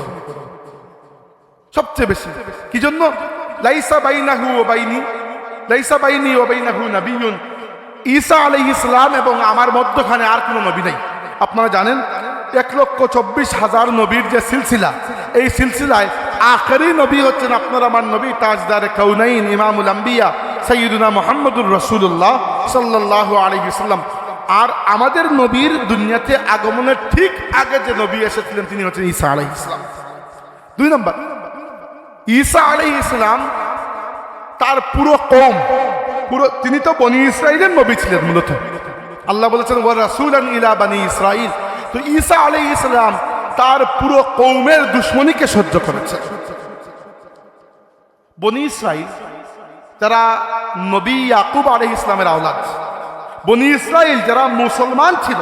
সবচেয়ে বেশি। কি জন্য? লাইসা বাইনাহু ওয়া বাইনি, লাইসা বাইনি ওয়া বাইনাহু নাবিয়্যুন। ঈসা আলাইহিস সালাম এবং আমার মধ্যখানে আর কোনো নবী নাই। আপনারা জানেন 1,24,000 নবীর যে সিলসিলা, এই সিলসিলায় আখেরি নবী হচ্ছেন আপনার আমার নবী তাজদারে কাউনাইন ইমামুল আম্বিয়া সাইয়্যিদুনা মুহাম্মদুর রাসূলুল্লাহ সাল্লাল্লাহু আলাইহি ওয়াসাল্লাম। আর আমাদের নবীর দুনিয়াতে আগমনের ঠিক আগে যে নবী এসেছিলেন তিনি হচ্ছেন ঈসা আলাইহিস সালাম। 2 নম্বর, ঈসা আলাইহিস সালাম তার পুরো কওম, তিনি তো বনি ইসরাইলের নবী ছিলেন মূলত। আল্লাহ বলেছেন ওয়া রাসূলান ইলা বনি ইসরাইল। তো ঈসা আলাইহিস সালাম তার পুরো কওমের দুশমনীকে সহ্য করেছে। বনি ইসরাইল যারা নবী ইয়াকুব আলাইহিস সালামের আওলাদ, বনি ইসরাইল যারা মুসলমান ছিল,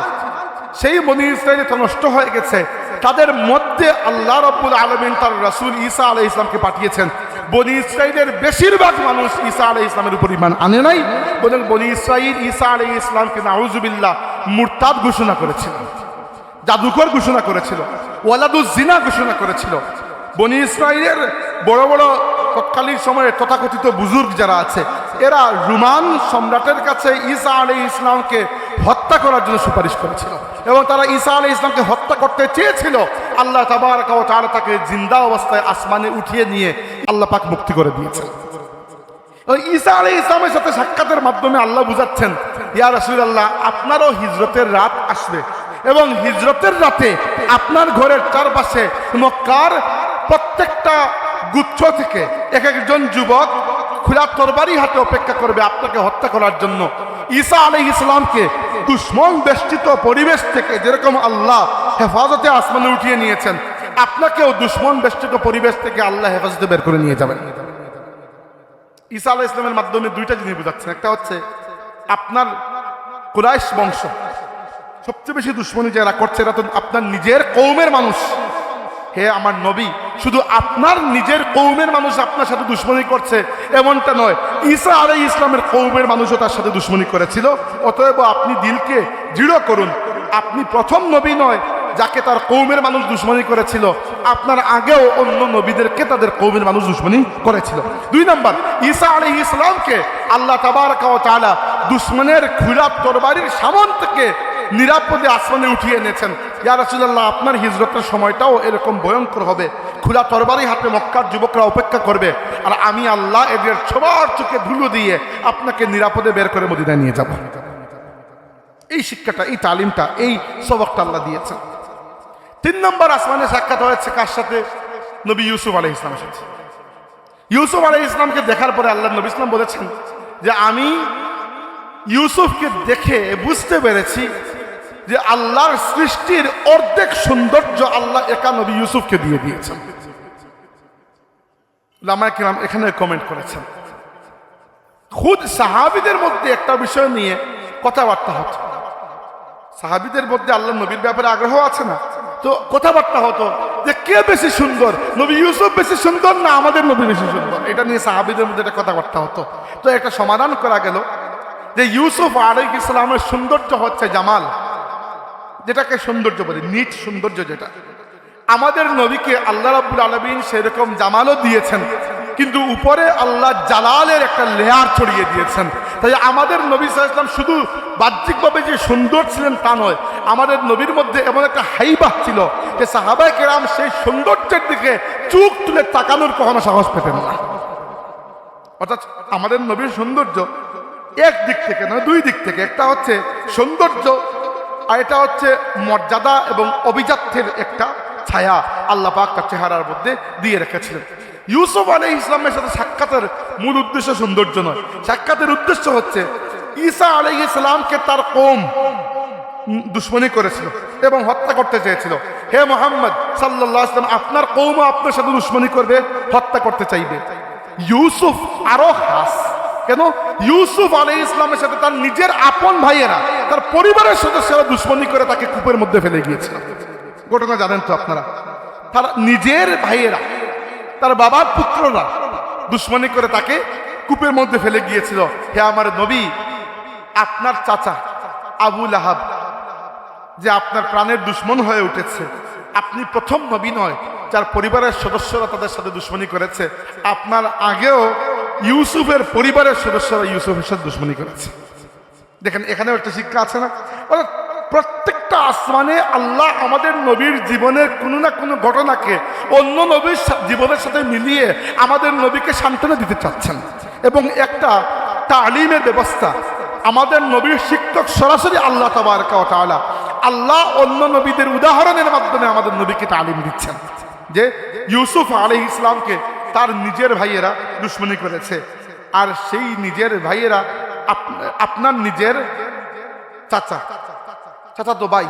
সেই বনি ইসরাইল তো নষ্ট হয়ে গেছে। তাদের মধ্যে আল্লাহ রাব্বুল আলামিন তার রাসূল ঈসা আলাইহিস সালামকে পাঠিয়েছেন। বনি ইসরাইলের বেশিরভাগ মানুষ ঈসা আলাইহিস সালামের উপর ঈমান আনে নাই, বরং বনি ইসরাইল ঈসা আলাইহিস সালামকে নাউযুবিল্লাহ মুরতাদ ঘোষণা করেছিল, জাদুকর ঘোষণা করেছিল, ওয়ালাদুজ জিনা ঘোষণা করেছিল। বনি ইসরাইলের বড় বড় তৎকালীন সময়ে তথাকথিত বুজুর্গ যারা আছে, এরা রোমান সম্রাটের কাছে ঈসা আলাইহিস সালামকে হত্যা করার জন্য সুপারিশ করেছিল এবং তারা ঈসা আলাইহিস সালামকে হত্যা করতে চেয়েছিল। আল্লাহ তাবারাকা ওয়া তাআলা তাকে জিন্দা অবস্থায় আসমানে উঠিয়ে নিয়ে আল্লাহ পাক মুক্তি করে দিয়েছেন। ঈসা আলাইহিস সালামের সাথে সাক্ষাতের মাধ্যমে আল্লাহ বুঝাচ্ছেন, ইয়া রাসূলুল্লাহ, আপনারও হিজরতের রাত আসবে এবং হিজরতের রাতে আপনার ঘরের চারপাশে মক্কার প্রত্যেকটা গুচ্ছ থেকে এক একজন যুবক খোলা তরবারি হাতে অপেক্ষা করবে আপনাকে হত্যা করার জন্য। ঈসা আলাইহিস সালামকে দুশমন বেষ্টিত পরিবেশ থেকে যেরকম আল্লাহ হেফাজতে আসমানে উঠিয়ে নিয়েছেন, আপনাকেও দুশমন বেষ্টিত পরিবেশ থেকে আল্লাহ হেফাজতে বের করে নিয়ে যাবেন। ঈসা আলাইহিস সালামের মাধ্যমে দুইটা জিনিস বোঝাচ্ছেন। একটা হচ্ছে আপনার কুরাইশ বংশ সবচেয়ে বেশি দুশমনী যারা করছে এরা তো আপনার নিজের কওমের মানুষ। হে আমার নবী, শুধু আপনার নিজের কওমের মানুষ আপনার সাথে দুশমনী করছে এমনটা নয়, ঈসা আলাইহিস সালামের কওমের মানুষও তার সাথে দুশমনী করেছিল। অতএব আপনি দিলকে দৃঢ় করুন, আপনি প্রথম নবী নয় যাকে তার কওমের মানুষ দুশমনী করেছিল, আপনার আগেও অন্য নবীদেরকে তাদের কওমের মানুষ দুশমনী করেছিল। 2 নম্বর, ঈসা আলাইহিস সালামকে আল্লাহ তাবারাকা ওয়া তাআলা দুশমনের খোলা তরবারির সামন থেকে নিরাপদে আসমানে উঠিয়ে এনেছেন। ইয়া রাসূলুল্লাহ, আপনার হিজরতের সময়টাও এরকম ভয়ঙ্কর হবে, খোলা তরবারি হাতে মক্কার যুবকরা অপেক্ষা করবে, আর আমি আল্লাহ এদের সবার চোখে ধুলো দিয়ে আপনাকে নিরাপদে বের করে মদিনায় নিয়ে যাব। এই শিক্ষাটা, এই তালিমটা, এই সবকটা আল্লাহ দিয়েছেন। 3 নম্বর আসমানে সাক্ষাৎ হয়েছে কার সাথে? নবী ইউসুফ আলাইহিস সালামের সাথে। ইউসুফ আলাইহিস সালামকে দেখার পরে আল্লাহ নবী সাল্লাম বলেছেন যে আমি ইউসুফকে দেখে বুঝতে পেরেছি যে আল্লাহর সৃষ্টির অর্ধেক সৌন্দর্য আল্লাহ একা নবী ইউসুফকে দিয়ে দিয়েছেন। উলামায়ে কিরাম এখানে কমেন্ট করেছেন, খুদ সাহাবীদের মধ্যে একটা বিষয় নিয়ে কথাবার্তা হতো। সাহাবীদের মধ্যে আল্লাহ নবীর ব্যাপারে আগ্রহ আছে না, তো কথাবার্তা হতো যে কে বেশি সুন্দর, নবী ইউসুফ বেশি সুন্দর না আমাদের নবী বেশি সুন্দর, এটা নিয়ে সাহাবীদের মধ্যে একটা কথাবার্তা হতো। তো একটা সমাধান করা গেল যে ইউসুফ আলাইহিস সালামের সৌন্দর্য হচ্ছে জামাল, যেটাকে সৌন্দর্য বলে, নিট সৌন্দর্য যেটা। আমাদের নবীকে আল্লাহ রাব্বুল আলামিন সেরকম জামালও দিয়েছেন, কিন্তু উপরে আল্লাহ জালালের একটা লেয়ার ছড়িয়ে দিয়েছেন। তাই আমাদের নবী সাল্লাল্লাহু আলাইহি ওয়াসাল্লাম শুধু বাহ্যিকভাবে যে সুন্দর ছিলেন তা নয়, আমাদের নবীর মধ্যে এমন একটা হাইবাহ ছিল যে সাহাবায়ে কেরাম সেই সৌন্দর্যের দিকে চোখ তুলে তাকানোর কখনো সাহস পেতেন না। অর্থাৎ আমাদের নবীর সৌন্দর্য এক দিক থেকে নয়, 2 দিক থেকে। একটা হচ্ছে সৌন্দর্য, আর এটা হচ্ছে মর্যাদা এবং অভিজাত্যের একটা ছায়া আল্লাহ পাক তার চেহারার মধ্যে দিয়ে রেখেছিলেন। ইউসুফ আলাইহিস সালামের সাথে সাক্ষাতের মূল উদ্দেশ্য সৌন্দর্য নয়, সাক্ষাতের উদ্দেশ্য হচ্ছে ঈসা আলাইহিস সালামকে তার কওম দুশমনী করেছিল এবং হত্যা করতে চেয়েছিল। হে মুহাম্মদ সাল্লাল্লাহু আলাইহি ওয়াসাল্লাম, আপনার কওমও আপনার সাথে দুশমনী করবে, হত্যা করতে চাইবে। ইউসুফ আরো খাস। কেন? ইউসুফ আলাইহিস সালামের সাথে তার নিজের আপন ভাইয়েরা, তার পরিবারের সদস্যরা দুশমনী করে তাকে কূপের মধ্যে ফেলে গিয়েছিল। ঘটনা জানেন তো আপনারা। তার নিজের ভাইয়েরা, তার বাবার পুত্ররা দুশমনী করে তাকে কূপের মধ্যে ফেলে গিয়েছিল। হে আমার নবী, আপনার চাচা আবু লাহাব যে আপনার প্রাণের দুশমন হয়ে উঠেছে, আপনি প্রথম নবী নয়, যার পরিবারের সদস্যরা তাদের সাথে দুশ্মনী করেছে, আপনার আগেও ইউসুফের পরিবারের সদস্যরা ইউসুফের সাথে দুশ্মনী করেছে। দেখেন এখানেও একটা শিক্ষা আছে না, প্রত্যেকটা আসমানে আল্লাহ আমাদের নবীর জীবনের কোনো না কোনো ঘটনাকে অন্য নবীর জীবনের সাথে মিলিয়ে আমাদের নবীকে সান্ত্বনা দিতে চাচ্ছেন। এবং একটা তালিমের ব্যবস্থা, আমাদের নবীর শিক্ষক সরাসরি আল্লাহ তাবারক ওয়া তাআলা, আল্লাহ অন্য নবীদের উদাহরণের মাধ্যমে আমাদের নবীকে তালিম দিচ্ছেন যে ইউসুফ আলাইহিস সালামকে তার নিজের ভাইয়েরা দুশ্মনী করেছে, আর সেই নিজের ভাইয়েরা আপনার নিজের চাচাতো ভাই,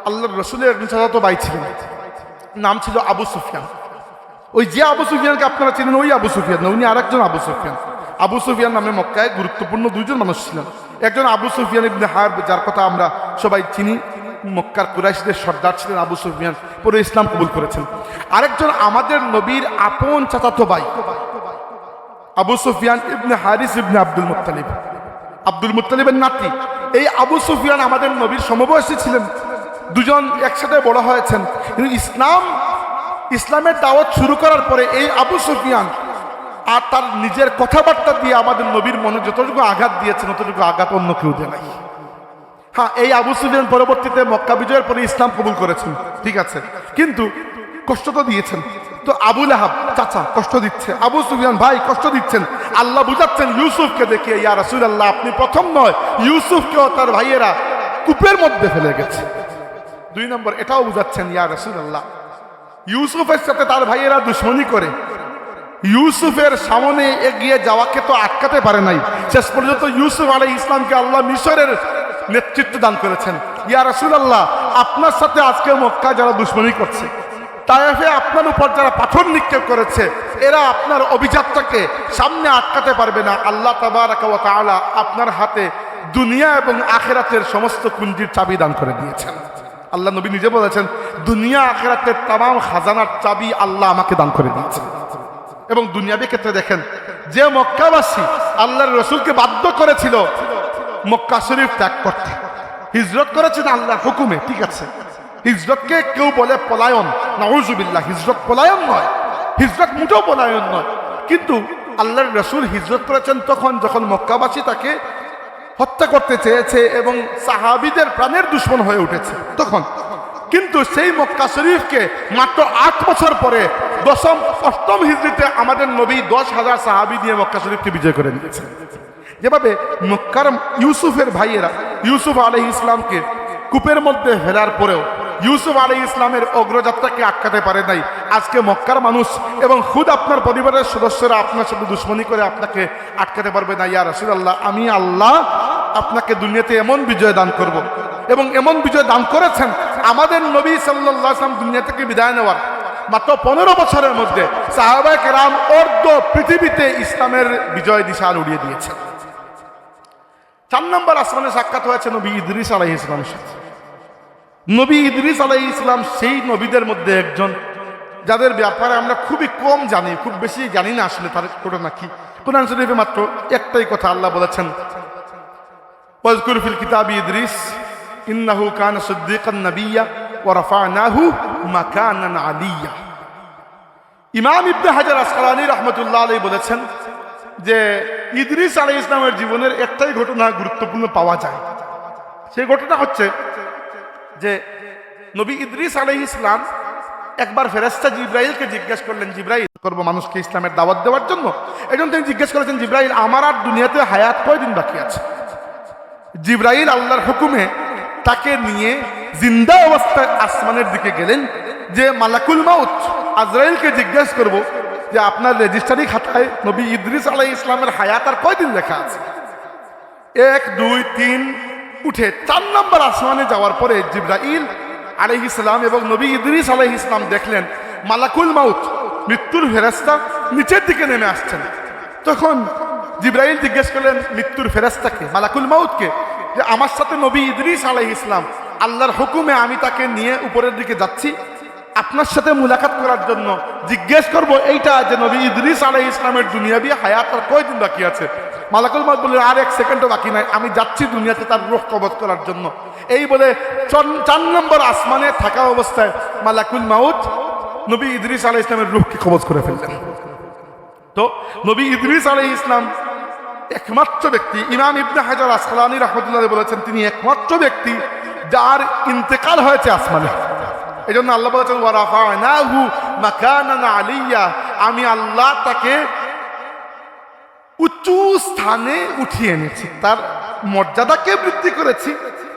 আল্লাহর রাসূলের একজন চাচাতো ভাই ছিলেন, নাম ছিল আবু সুফিয়ান। ওই যে আবু সুফিয়ানকে আপনারা চিনেন ওই আবু সুফিয়ান না, উনি আরেকজন আবু সুফিয়ান। আবু সুফিয়ান নামে মক্কায় গুরুত্বপূর্ণ দুইজন মানুষ ছিলেন। একজন আবু সুফিয়ান ইবনে হারব, যার কথা আমরা সবাই চিনি, মক্কার কুরাইশদের সর্দার ছিলেন আবু সুফিয়ান, পরে ইসলাম কবুল করেছেন। আরেকজন আমাদের নবীর আপন চাচাতো ভাই আবু সুফিয়ান ইবনে হারিস ইবনে আব্দুল মুত্তালিবের নাতি। এই আবু সুফিয়ান আমাদের নবীর সমবয়সী ছিলেন, দুজন একসাথে বড় হয়েছেন। কিন্তু ইসলামের দাওয়াত শুরু করার পরে এই আবু সুফিয়ান আর তার নিজের কথাবার্তা দিয়ে আমাদের নবীর মনে যতটুকু আঘাত দিয়েছেন অতটুকু আঘাত অন্য কেউ দেয় নাই। হ্যাঁ, এই আবু সুফিয়ান পরবর্তীতে মক্কা বিজয়ের পরে ইসলাম কবুল করেছেন, ঠিক আছে, কিন্তু কষ্ট তো দিয়েছেন। তো আবু লাহাব চাচা কষ্ট দিচ্ছে, আবু সুফিয়ান ভাই কষ্ট দিচ্ছেন। আল্লাহ বুঝাচ্ছেন ইউসুফকে দেখিয়ে, ইয়া রাসূলুল্লাহ আপনি প্রথম নয়, ইউসুফকেও তার ভাইয়েরা কূপের মধ্যে ফেলে গেছে। 2 নম্বর এটাও বুঝাচ্ছেন, ইয়া রাসূলুল্লাহ ইউসুফের সাথে তার ভাইয়েরা দুশমনী করে ইউসুফের সামনে এগিয়ে যাওয়াকে তো আটকাতে পারে নাই। শেষ পর্যন্ত ইউসুফ আলাইহিস সালামকে আল্লাহ মিশরের নেতৃত্ব দান করেছেন। ইয়া রাসূলুল্লাহ আপনার সাথে আজকে মক্কা যারা দুশমনী করছে, তায়েফে আপনার উপর যারা পাথর নিক্ষেপ করেছে, এরা আপনার অভিযাত্রাকে সামনে আটকাতে পারবে না। আল্লাহ তাবারক ওয়া তাআলা আপনার হাতে দুনিয়া এবং আখিরাতের সমস্ত কুঞ্জির চাবি দান করে দিয়েছেন। আল্লাহ নবী নিজে বলেছেন, দুনিয়া আখিরাতের তামাম খাজানার চাবি আল্লাহ আমাকে দান করে দিয়েছেন। এবং দুনিয়াবী ক্ষেত্রে দেখেন, যে মক্কাবাসী আল্লাহর রাসূলকে বাধ্য করেছিল মক্কা শরীফ ত্যাগ করতে, হিজরত করেছেন আল্লাহর হুকুমে, ঠিক আছে, হিজরতকে কেউ বলে পলায়ন, নাউযুবিল্লাহ, হিজরত পলায়ন নয়, হিজরত মোটেও পলায়ন নয়। কিন্তু আল্লাহর রাসূল হিজরত করেছেন তখন যখন মক্কাবাসী তাকে হত্যা করতে চেয়েছে এবং সাহাবীদের প্রাণের দুশমন হয়ে উঠেছে তখন। কিন্তু সেই মক্কা শরীফকে মাত্র 8 বছর পরে 8ম হিজরিতে আমাদের নবী 10,000 সাহাবী দিয়ে মক্কা শরীফকে বিজয় করে নিয়েছেন। যেভাবে মক্কার ইউসুফের ভাইয়েরা ইউসুফ আলাইহিস সালামকে কূপের মধ্যে ফেলার পরেও ইউসুফ আলাইহিস সালামের অগ্রযাত্রাকে আটকাতে পারে নাই, আজকে মক্কার মানুষ এবং খুদ আপনার পরিবারের সদস্যরা আপনার সাথে দুশমনী করে আপনাকে আটকাতে পারবে না। ইয়া রাসূলুল্লাহ আমি আল্লাহ আপনাকে দুনিয়াতে এমন বিজয় দান করব, এবং এমন বিজয় দান করেছেন। আমাদের নবী সাল্লাল্লাহু আলাইহি ওয়াসাল্লাম দুনিয়া থেকে বিদায় নেওয়ার মাত্র 15 বছরের মধ্যে সাহাবায়ে কেরাম অর্ধ পৃথিবীতে ইসলামের বিজয় দিশাল উড়িয়ে দিয়েছেন। 4 নম্বর আসমানে সাক্ষাৎ হয়েছে নবী ইদ্রিস আলাইহিস সালামের সাথে। নবী ইদ্রিস আলাইহিস সালাম সেই নবীদের মধ্যে একজন যাদের ব্যাপারে আমরা খুবই কম জানি, খুব বেশি জানি না আসলে তার ঘটনা কি। কোরআন শরীফে মাত্র একটাই কথা আল্লাহ বলেছেন, ওয়াজকুর ফিল কিতাবি ইদ্রিস ইন্নাহু কানা সিদ্দীকান নাবিয়্যা ওয়া রাফা'নাহু মাকানান আলিয়্যা। ইমাম ইবনে হাজার আসকালানী রাহমাতুল্লাহ আলাইহি বলেছেন যে ইদ্রিস আলাইহিস সালামের জীবনের একটাই ঘটনা গুরুত্বপূর্ণ পাওয়া যায়। সেই ঘটনা হচ্ছে যে নবী ইদ্রিস আলাইহিস সালাম একবার ফেরেশতা জিবরাইলকে জিজ্ঞেস করলেন, জিবরাইল করব মানুষকে ইসলামের দাওয়াত দেওয়ার জন্য। একজন তিনি জিজ্ঞেস করেছেন, জিবরাইল আমার আর দুনিয়াতে হায়াত কয়দিন বাকি আছে? জিবরাইল আল্লাহর হুকুমে তাকে নিয়ে জিন্দা অবস্থায় আসমানের দিকে গেলেন যে মালাকুল মাউত আজরাইলকে জিজ্ঞেস করব যে আপনার রেজিস্ট্রারি খাতায় নবী ইদ্রিস আলাইহিস সালামের হায়াত আর কয়দিন লেখা আছে? 1, 2, 3 উঠে 4 নম্বর আসমানে যাওয়ার পরে জিবরাইল আলাইহিস সালাম এবং নবী ইদ্রিস আলাইহিস সালাম দেখলেন মালাকুল মাউত মৃত্যুর ফেরেশতা নিচের দিকে নেমে আসছেন। তখন জিবরাইল জিজ্ঞেস করলেন মৃত্যুর ফেরেশতাকে, মালাকুল মাউতকে, যে আমার সাথে নবী ইদ্রিস আলাইহিস সালাম আল্লাহর হুকুমে আমি তাকে নিয়ে উপরের দিকে যাচ্ছি আপনার সাথে মুলাকাত করার জন্য। জিজ্ঞেস করব এইটা যে নবী ইদ্রিস আলাইহিস সালামের দুনিয়াবী হায়াত আর কয়দিন বাকি আছে? মালাকুল মাউত বললেন আর 1 সেকেন্ডও বাকি নাই, আমি যাচ্ছি দুনিয়াতে তার রূহ কবজ করার জন্য। এই বলে 4 নম্বর আসমানে থাকা অবস্থায় মালাকুল মাউত নবী ইদ্রিস আলাইহিস সালামের রূহকে কবজ করে ফেললেন। তো নবী ইদ্রিস আলাইহিস সালাম একমাত্র ব্যক্তি, ইমাম ইবনে হাজার আসকালানী রাহমাতুল্লাহ বলেছেন তিনি একমাত্র ব্যক্তি যার ইন্তেকাল হয়েছে আসমানে। এই জন্য আল্লাহ বলেছেন ওয়া রাফা'নাহু মাকানান আলিয়্যা, আমি আল্লাহ তাকে উঁচু স্থানে উঠিয়ে এনেছি, তার মর্যাদাকে বৃদ্ধি করেছি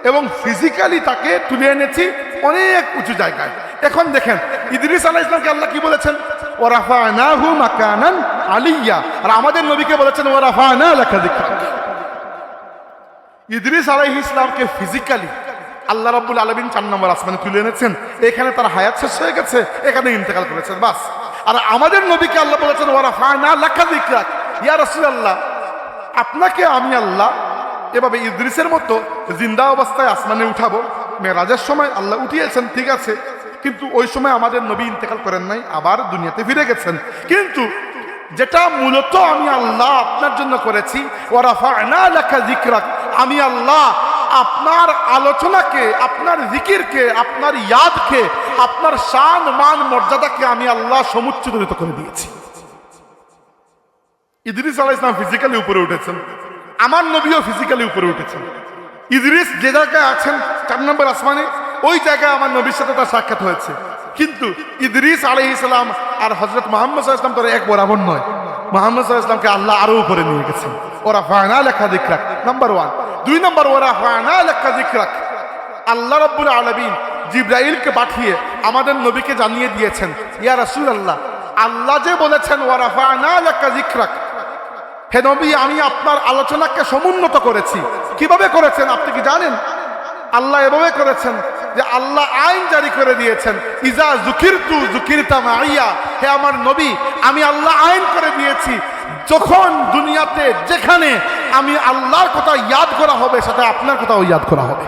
এবং ফিজিক্যালি তাকে তুলে এনেছি অনেক উঁচু জায়গায়। এখন দেখেন ইদ্রিস আলাইহিস সালামকে আল্লাহ কি বলেছেন, ওয়া রাফা'নাহু মাকানান আলিয়্যা, আর আমাদের নবীকে বলেছেন ওয়া রাফা'না লাকা যিকরাক। ইদ্রিস আলাইহিস সালামকে ফিজিক্যালি আল্লাহ রাব্বুল আলামিন 4 নম্বর আসমানে তুলে এনেছেন, এখানে তার হায়াত শেষ হয়ে গেছে, এখানে ইন্তেকাল করেছেন বাস। আর আমাদের নবীকে আল্লাহ বলেছেন ওয়া রাফা'না লাকা যিকরাক, ইয়া রাসূলুল্লাহ আপনাকে আমি আল্লাহ এভাবে ইদ্রিসের মতো জিন্দা অবস্থায় আসমানে উঠাবো। মেরাজের সময় আল্লাহ উঠিয়েছেন ঠিক আছে, কিন্তু ওই সময় আমাদের নবী ইন্তেকাল করেন নাই, আবার দুনিয়াতে ফিরে গেছেন। কিন্তু যেটা মূলত আমি আল্লাহ আপনার জন্য করেছি ওয়া রাফা'না লাকা যিকরাক, আমি আল্লাহ আপনার আলোচনাকে, আপনার জিকিরকে, আপনার ইয়াদকে, আপনার শান মান মর্যাদাকে আমি আল্লাহ সমুচ্চরিত করে দিয়েছি। ইদ্রিস আলাইহিস সালাম ফিজিক্যালি উপরে উঠেছেন, আমার নবীও ফিজিক্যালি উপরে উঠেছেন। ইদ্রিস যে জায়গায় আছেন 4 নম্বর আসমানে, ওই জায়গায় আমার নবীর সাথে তার সাক্ষাৎ হয়েছে। কিন্তু ইদ্রিস আলাইহিস সালাম আর হযরত মুহাম্মদ সাল্লাল্লাহু আলাইহি ওয়াসাল্লাম তো এক বরাবর নয়। মুহাম্মদ সাল্লাল্লাহু আলাইহি ওয়াসাল্লামকে আল্লাহ আরো উপরে নিয়ে গেছেন। ওয়া রাফা'না লাকা যিকরাক নাম্বার 1। 2 নম্বর ওয়া রাফা'না লাকা যিকরাক, আল্লাহ রাব্বুল আলামিন জিবরাইলকে পাঠিয়ে আমাদের নবীকে জানিয়ে দিয়েছেন, ইয়া রাসূলুল্লাহ আল্লাহ যে বলেছেন ওয়া রাফা'না লাকা যিকরাক, হে নবী আমি আপনার আলোচনাকে সমুন্নত করেছি। কিভাবে করেছেন আপনি কি জানেন? আল্লাহ এভাবে করেছেন যে আল্লাহ আইন জারি করে দিয়েছেন, ইজা যুকিরতু যুকিরতা মাইয়া, হে আমার নবী আমি আল্লাহ আইন করে দিয়েছি যখন দুনিয়াতে যেখানে আমি আল্লাহর কথা ইয়াদ করা হবে সাথে আপনার কথাও ইয়াদ করা হবে।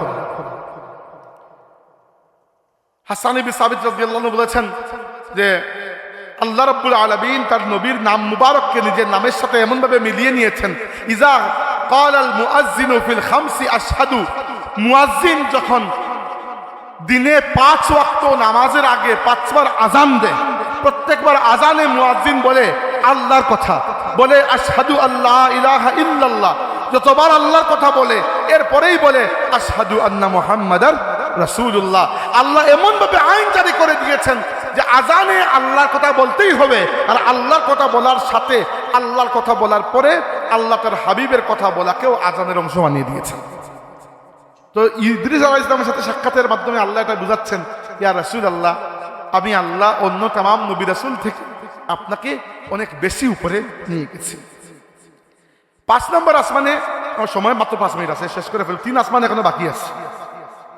হাসান ইবনে সাবিত রাদিয়াল্লাহু আনহু বলেছেন যে আল্লাহ রাব্বুল আলামিন তার নবীর নাম মুবারককে নিজের নামের সাথে এমন ভাবে মিলিয়ে নিয়েছেন, ইজা ক্বালাল মুআজ্জিনু ফিল খামসি আশহাদু, মুয়াজ্জিন যখন দিনে 5 ওয়াক্ত নামাজের আগে 5 বার আযান দেয়, প্রত্যেকবার আযানে মুয়াজ্জিন বলে আল্লাহর কথা, বলে আশহাদু আল্লাহ ইলাহা ইল্লাল্লাহ, যতবার আল্লাহর কথা বলে এরপরেই বলে আশহাদু আন্না মুহাম্মাদার রাসূলুল্লাহ। আল্লাহ এমন ভাবে আইন জারি করে দিয়েছেন যে আজানে আল্লাহর কথা বলতেই হবে, আর আল্লাহর কথা বলার সাথে আল্লাহর কথা বলার পরে আল্লাহ তার হাবিবের কথা বলাকেও আজানের অংশ বানিয়ে দিয়েছেন। তো ইদ্রিস আলাইহিস সালামের সাথে সাক্ষাতের মাধ্যমে আল্লাহ এটা বুঝাচ্ছেন, ইয়া রাসূলুল্লাহ আমি আল্লাহ অন্য তামাম নবী রাসূল থেকে আপনাকে অনেক বেশি উপরে নিয়ে গেছি। 5 নম্বর আসমানে আমার সময় মাত্র 5 মিনিট আছে, শেষ করে ফেল। 3 আসমান এখনো বাকি আছে,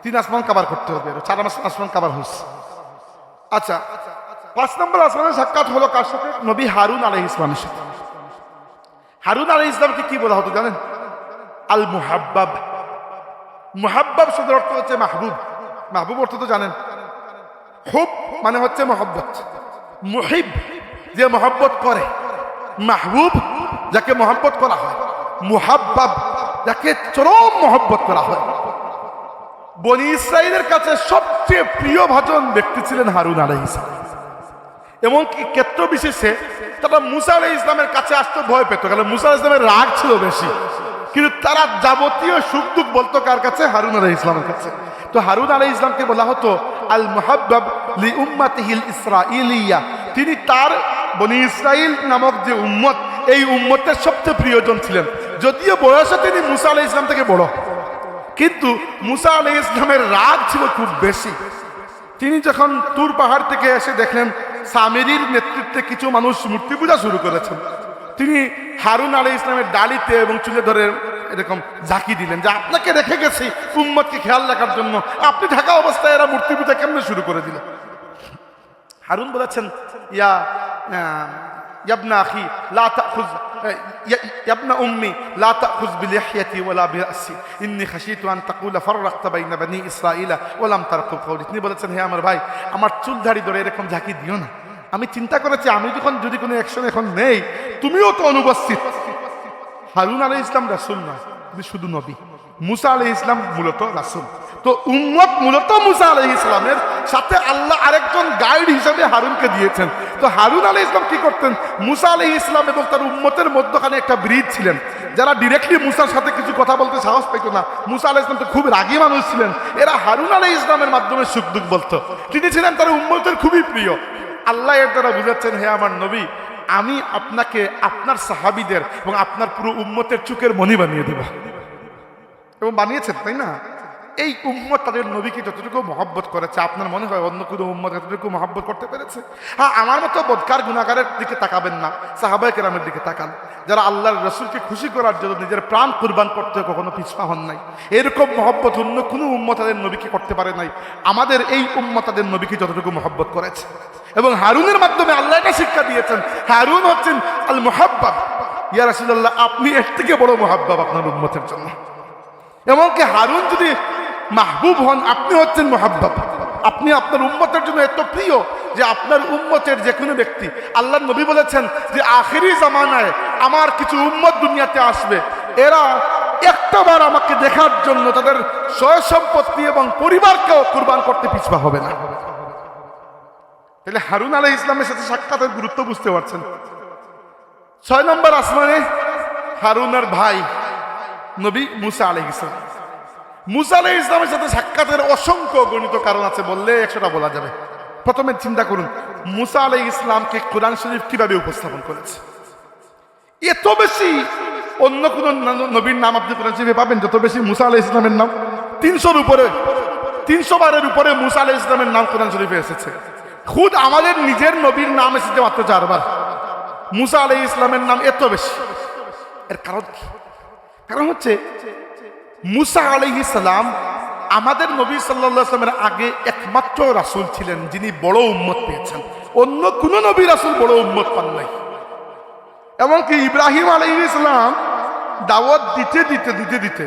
3 আসমান কভার করতে হবে, 4 আসমান কভার হয়েছে। আচ্ছা 5 নম্বর আসমানের সাক্ষাৎ হলো কার সাথে? নবী হারুন আলাইহিস সালামের সাথে। হারুন আলাইহিস সালামকে কি বলা হতো জানেন? আল মুহাব্বাব। মুহাব্বাব শব্দের অর্থ হচ্ছে মাহবুব। মাহবুব অর্থ তো জানেন, খুব মানে হচ্ছে মহব্বত। মুহিব যে মহব্বত করে, মাহবুব যাকে মহব্বত করা হয়, মুহাব্বাব যাকে চরম মহব্বত করা হয়। বনি ইসরাইলের কাছে সবচেয়ে প্রিয় ভাজন ব্যক্তি ছিলেন হারুন আলাইহিস সালাম। এমনকি ক্ষেত্র বিশেষে তারা মুসা আলাইহিস ইসলামের কাছে আসতে ভয় পেত, কারণ মুসা আলাইহিস ইসলামের রাগ ছিল বেশি, কিন্তু তারা যাবতীয় সুখ দুঃখ বলতো কার কাছে? হারুন আলাইহিস ইসলামের কাছে। তো হারুন আলাইহিস ইসলামকে বলা হতো আল মুহাব্বাব লি উম্মাতিহিল ইসরাইলিয়া, তিনি তার বনি ইসরাইল নামক যে উম্মত, এই উম্মতের সবচেয়ে প্রিয়জন ছিলেন। যদিও বয়সে তিনি মুসা আলাইহিস ইসলাম থেকে বড়, কিন্তু মুসা আলাইহিস ইসলামের রাগ ছিল খুব বেশি। তিনি যখন তুর পাহাড় থেকে এসে দেখলেন সামিরির নেতৃত্বে কিছু মানুষ মূর্তি পূজা শুরু করেছেন, তিনি হারুন আলাইহিস ইসলামের ডালিতে এবং চুলে ধরে এরকম ঝাঁকি দিলেন যে আপনাকে রেখে গেছি উম্মতকে খেয়াল রাখার জন্য, আপনি থাকা অবস্থায় এরা মূর্তি পূজা কেমনে শুরু করে দিল? হারুন বলেছেন, ইয়া ইয়াবনা আখি লা তাখুজ ইয়াবনা উম্মি লা তাখুজ বিলিহইয়াতি ওয়ালা বিরাসি ইন্নী খাশিতু আন তাকুলা ফাররাকতা বাইনা বনি ইসরাঈলা ওয়া লাম তারকুব কওলি। তিনি বলেছেন, হে আমার ভাই, আমার চুল দাড়ি ধরে এরকম ঝাঁকি দিও না। আমি চিন্তা করেছি আমি যখন যদি কোনো অ্যাকশন এখন নেই, তুমিও তো অনুপস্থিত। হারুন আলাইহিস ইসলাম রাসূল নয়, তিনি শুধু নবী। মুসা আলাইহিস ইসলাম মূলত রাসূল। তো উম্মত মূলত মুসা আলাইহিস ইসলামের, সাথে আল্লাহ আরেকজন গাইড হিসেবে হারুনকে দিয়েছেন। তো হারুন আলাইহিস সালাম কি করতেন, মুসা আলাইহিস সালাম এবং তার উম্মতের মধ্যখানে একটা ব্রিজ ছিলেন, যারা ডিরেক্টলি মুসার সাথে কিছু কথা বলতে সাহস পেত না। মুসা আলাইহিস সালাম তো খুব রাগী মানুষ ছিলেন, এরা হারুন আলাইহিস সালামের মাধ্যমে সুখ দুঃখ বলতো। তিনি ছিলেন তার উম্মতের খুবই প্রিয়। আল্লাহ এর দ্বারা বুঝাচ্ছেন, হে আমার নবী, আমি আপনাকে আপনার সাহাবীদের এবং আপনার পুরো উম্মতের চুকের মণি বানিয়ে দেব। এবং বানিয়েছেন, তাই না? এই উম্মত তাদের নবীকে যতটুকু মহব্বত করেছে, আপনার মনে হয় অন্য কোনো উম্মত এতটুকু মহব্বত করতে পেরেছে? হ্যাঁ, আমার মতো বদকার গুনাহগারের দিকে তাকাবেন না, সাহাবায়ে কেরামের দিকে তাকান, যারা আল্লাহর রাসূলকে খুশি করার জন্য নিজের প্রাণ কুরবান করতে কখনো পিছপা হন নাই। এরকম মহব্বত অন্য কোনো উম্মত তাদের নবীকে করতে পারে নাই। আমাদের এই উম্মত তাদের নবীকে যতটুকু মহব্বত করেছে, এবং হারুনের মাধ্যমে আল্লাহ এটা শিক্ষা দিয়েছেন, হারুন হচ্ছেন আল মুহাব্বাব। ইয়া রাসূলুল্লাহ, আপনি এর থেকে বড় মুহাব্বাব আপনার উম্মতের জন্য। এমনকি হারুন যদি মাহবুব হন, আপনি হচ্ছেন মুহাব্বাব। আপনি আপনার উম্মতের জন্য এত প্রিয় যে আপনার উম্মতের যে কোনো ব্যক্তি, আল্লাহর নবী বলেছেন যে আখিরি জামানায় আমার কিছু উম্মত দুনিয়াতে আসবে, এরা একটাবার আমাকে দেখার জন্য তাদের সয় সম্পত্তি এবং পরিবারকেও কুরবান করতে পিছপা হবে না। তাহলে হারুন আলাইহিস সালামের সাথে সাক্ষাতের গুরুত্ব বুঝতে পারছেন। 6 নম্বর আসমানে হারুনের ভাই নবী মুসা আলাইহিস সালাম। মুসা আলাইহিস সালামের সাথে সাক্ষাতের অসংখ্য গণিত কারণ আছে, বললে 100টা বলা যাবে। প্রথমে চিন্তা করুন, মুসা আলাইহিস সালামকে কোরআন শরীফ কিভাবে উপস্থাপন করেছে। এত বেশি অন্য কোন নবীর নাম আপনি কোরআন শরীফে পাবেন যত বেশি মুসা আলাইহিস সালামের নাম। 300-র উপরে, 300 বারের উপরে মুসা আলাইহিস সালামের নাম কোরআন শরীফে এসেছে। খুদ আমাদের নিজের নবীর নাম এসেছে মাত্র 4 বার। মুসা আলাইহিস সালামের নাম এত বেশি, এর কারণ কি? কারণ হচ্ছে মুসা আলাইহিস সালাম আমাদের নবী সাল্লাল্লাহু আলাইহি ওয়াসাল্লামের আগে একমাত্র রাসূল ছিলেন যিনি বড় উম্মত পেয়েছেন। অন্য কোন নবী রাসূল বড় উম্মত পান নাই। এমনকি ইব্রাহিম আলাইহিস সালাম দাওয়াত দিতে দিতে দিতে দিতে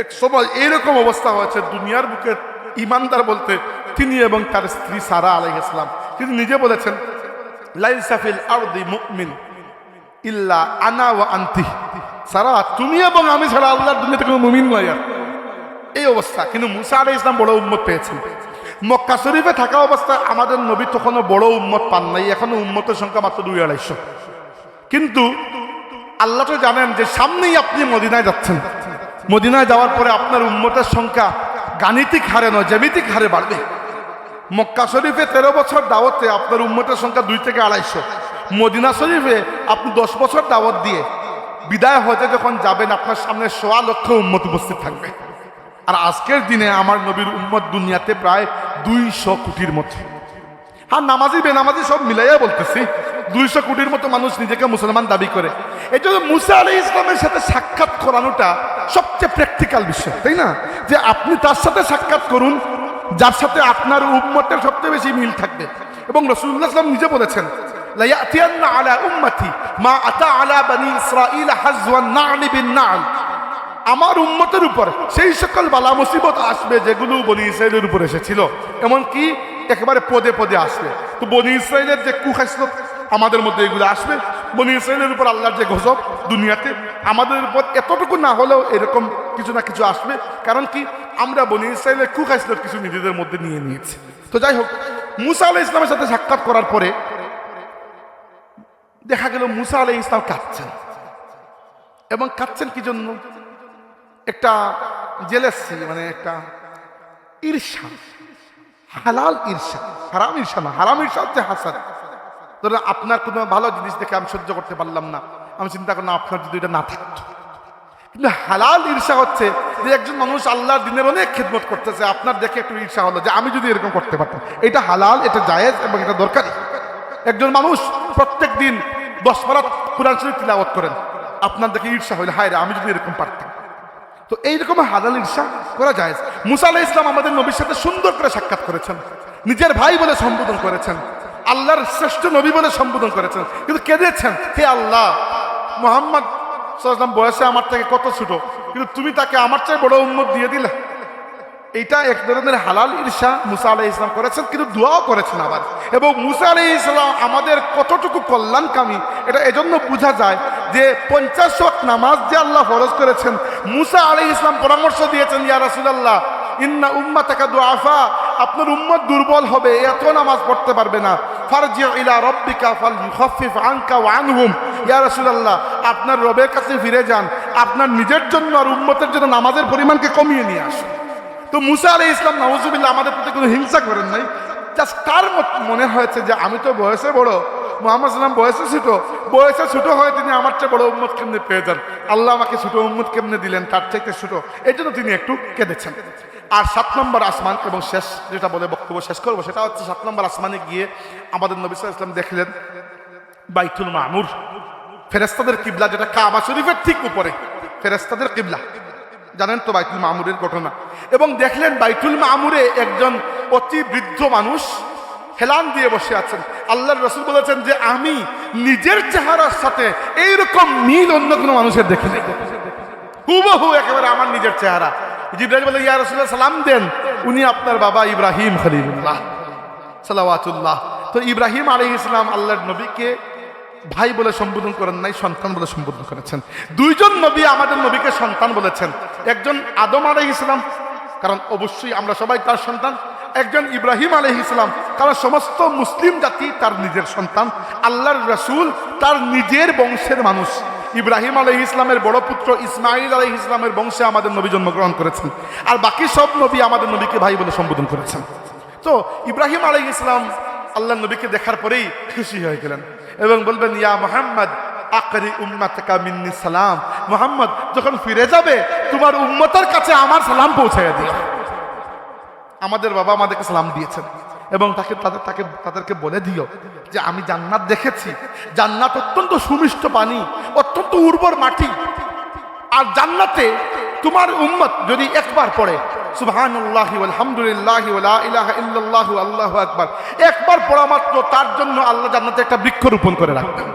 এক সময় এইরকম অবস্থা হয়েছে, দুনিয়ার বুকে ইমানদার বলতে তিনি এবং তার স্ত্রী সারা আলাইহিস সালাম। তিনি নিজে বলেছেন, লাইসা ফিল আরদি মুমিন ইল্লা আনা ওয়া আনতি। সারা, তুমি এবং আমি ছাড়া আল্লাহর দুনিয়াতে কোনো মুমিন নাই। আর এই অবস্থা। কিন্তু মুসা আলাইহিস সালাম বড় উম্মত পেয়েছেন। মক্কা শরীফে থাকা অবস্থায় আমাদের নবী তখনও বড় উম্মত পান নাই, এখনো উম্মতের সংখ্যা মাত্র 200-250। কিন্তু আল্লাহ তো জানেন যে সামনেই আপনি মদিনায় যাচ্ছেন, মদিনায় যাওয়ার পরে আপনার উম্মতের সংখ্যা গাণিতিক হারে নয়, জ্যামিতিক হারে বাড়বে। মক্কা শরীফে 13 বছর দাওয়াতে আপনার উম্মতের সংখ্যা 2 থেকে 250। মদিনা শরীফে আপনি 10 বছর দাওয়াত দিয়ে বিদায় হতে যখন যাবেন, আপনার সামনে 1.25 লক্ষ উম্মত উপস্থিত থাকবে। আর আজকের দিনে আমার নবীর উম্মত দুনিয়াতে প্রায় 200 কোটির মতো। আর নামাজি বেনামাজি সব মিলাইয়া বলতেছি, 200 কোটির মতো মানুষ নিজেকে মুসলমান দাবি করে। এই জন্য মুসা আলাইহিস সালামের সাথে সাক্ষাৎ করানোটা সবচেয়ে প্র্যাকটিক্যাল বিষয়, তাই না? যে আপনি তার সাথে সাক্ষাৎ করুন যার সাথে আপনার উম্মতের সবচেয়ে বেশি মিল থাকবে। এবং রাসূলুল্লাহ সাল্লাল্লাহু আলাইহি ওয়াসাল্লাম নিজে বলেছেন, লা ইয়াতিয়ান্না আলা উম্মতি মা আতা আলা বনি ইসরাঈল হাজওয়ান না'ল বিন না'ল। আমার উম্মতের উপর সেই সকল বালা মুসিবত আসবে যেগুলো বনি ইসরাইলের উপর এসেছিল, এমনকি একেবারে পদে পদে আসবে। তো বনি ইসরাইলের যে কুখাসলত আমাদের মধ্যে এগুলো আসবে। বনি ইসরাইলের উপর আল্লাহর যে গজব দুনিয়াতে, আমাদের উপর এতটুকু না হলেও এরকম কিছু না কিছু আসবে। কারণ কি, আমরা বনি ইসরাইলের কুখাসলত কিছু নিজেদের মধ্যে নিয়ে নিয়েছি। তো যাই হোক, মুসা আলাইহিস সালামের সাথে সাক্ষাৎ করার পরে দেখা গেল মুসা আলাইহিস সালাম কাঁদছেন। এবং কাঁদছেন কি জন্য? একটা জেলেসি, মানে একটা ঈর্ষা, হালাল ঈর্ষা, হারাম ঈর্ষা না। হারাম ঈর্ষা হচ্ছে হাসাদ। ধরুন আপনার কোনো ভালো জিনিস দেখে আমি সহ্য করতে পারলাম না, আমি চিন্তা করলাম আপনার যদি এটা না থাকতো। কিন্তু হালাল ঈর্ষা হচ্ছে যে একজন মানুষ আল্লাহর দিনের অনেক খেদমত করতেছে, আপনার দেখে একটু ঈর্ষা হলো যে আমি যদি এরকম করতে পারতাম। এটা হালাল, এটা জায়েজ এবং এটা দরকারি। একজন মানুষ প্রত্যেক দিন 10 পারা কুরআন শরীফ তিলাওয়াত করেন, আপনার দেখে ঈর্ষা হইলে হায় রে আমি যদি এরকম পারতাম। তো এইরকম হালাল ঈর্ষা করা যায়। মুসা আলাইহিস সালাম আমাদের নবীর সাথে সুন্দর করে সাক্ষাৎ করেছেন, নিজের ভাই বলে সম্বোধন করেছেন, আল্লাহর শ্রেষ্ঠ নবী বলে সম্বোধন করেছেন। কিন্তু কেঁদেছেন, হে আল্লাহ, মুহাম্মদ সাল্লাল্লাহু আলাইহি ওয়াসাল্লাম বয়সে আমার থেকে কত ছোট, কিন্তু তুমি তাকে আমার চেয়ে বড় উম্মত দিয়ে দিলে। এইটা এক ধরনের হালাল ঈর্ষা মুসা আলাইহিস সালাম করেছেন, কিন্তু দোয়াও করেছেন আবার। এবং মুসা আলাইহিস সালাম আমাদের কতটুকু কল্যাণকামী এটা এজন্য বোঝা যায় যে 50 ওয়াক্ত নামাজ যে আল্লাহ ফরজ করেছেন, মুসা আলাইহিস সালাম পরামর্শ দিয়েছেন, ইয়া রাসূলুল্লাহ ইন্না উম্মাতাকা দুআফা, আপনার উম্মত দুর্বল হবে, এত নামাজ পড়তে পারবে না। ফারজি ইলা রাব্বিকা ফালইউখাফিফ আনকা ওয়া আনহুম, ইয়া রাসূলুল্লাহ আপনার রবের কাছে ফিরে যান, আপনার নিজের জন্য আর উম্মতের জন্য নামাজের পরিমাণকে কমিয়ে নিয়ে আসুন। তো মুসা আলাইহিস সালাম নাউজুবিল্লাহ আমাদের প্রতি কোনো হিংসা করেন নাই, জাস্ট তার মনে হয়েছে যে আমি তো বয়সে বড়, মুহাম্মদ সাল্লাম বয়সে ছোট হয়ে তিনি আমার চেয়ে বড় উম্মত কেমনে পেয়ে যান, আল্লাহ আমাকে ছোট উম্মত কেমনে দিলেন, তার চাইতে ছোট, এই জন্য তিনি একটু কেঁদেছেন। আর 7 নম্বর আসমান এবং শেষ যেটা বলে বক্তব্য শেষ করবো সেটা হচ্ছে 7 নম্বর আসমানে গিয়ে আমাদের নবী সাল্লাল্লাহু আলাইহি ওয়াসাল্লাম দেখলেন বাইতুল মামুর, ফেরেশতাদের কিবলা, যেটা কাবা শরীফের ঠিক উপরে ফেরেশতাদের কিবলা, জানেন তো বাইতুল মামুরের ঘটনা। এবং দেখলেন বাইতুল মামুরে একজন অতি বৃদ্ধ মানুষ হেলান দিয়ে বসে আছেন। আল্লাহর রাসূল বলেছেন যে আমি নিজের চেহারার সাথে এইরকম মিল অন্য কোনো মানুষের দেখিনি, হুবহু একেবারে আমার নিজের চেহারা। জিবরাইল বলে ইয়া রাসূলুল্লাহ সালাম দেন, উনি আপনার বাবা ইব্রাহিম খলিলুল্লাহ সালাওয়াতুল্লাহ। তো ইব্রাহিম আলাইহিস সালাম আল্লাহর নবীকে ভাই বলে সম্বোধন করেন নাই, সন্তান বলে সম্বোধন করেছেন। দুইজন নবী আমাদের নবীকে সন্তান বলেছেন, একজন আদম আলাইহিস সালাম, কারণ অবশ্যই আমরা সবাই তার সন্তান, একজন ইব্রাহিম আলাইহিস সালাম, কারণ সমস্ত মুসলিম জাতি তার নিজের সন্তান। আল্লাহর রাসূল তার নিজের বংশের মানুষ। ইব্রাহিম আলাইহিস সালামের বড় পুত্র ইসমাঈল আলাইহিস সালামের বংশে আমাদের নবী জন্মগ্রহণ করেছেন, আর বাকি সব নবী আমাদের নবীকে ভাই বলে সম্বোধন করেছেন। তো ইব্রাহিম আলাইহিস সালাম আল্লাহর নবীকে দেখার পরেই খুশি হয়ে গেলেন এবং বলবেন ইয়া মুহাম্মদ আকরি উম্মাতাকা মিন্নি সালাম, মুহাম্মদ যখন ফিরে যাবে তোমার উম্মতের কাছে আমার সালাম পৌঁছাইয়া দিও। আমাদের বাবা আমাদেরকে সালাম দিয়েছেন এবং তাদেরকে বলে দিও যে আমি জান্নাত দেখেছি, জান্নাত অত্যন্ত সুমিষ্ট পানি, অত্যন্ত উর্বর মাটি, আর জান্নাতে তোমার উম্মত যদি একবার পড়ে সুবহানাল্লাহি ওয়ালহামদুলিল্লাহি ওয়া লা ইলাহা ইল্লাল্লাহু আল্লাহু আকবার, একবার পড়া মাত্র তার জন্য আল্লাহ জান্নাতে একটা বৃক্ষ রোপণ করে রাখবেন।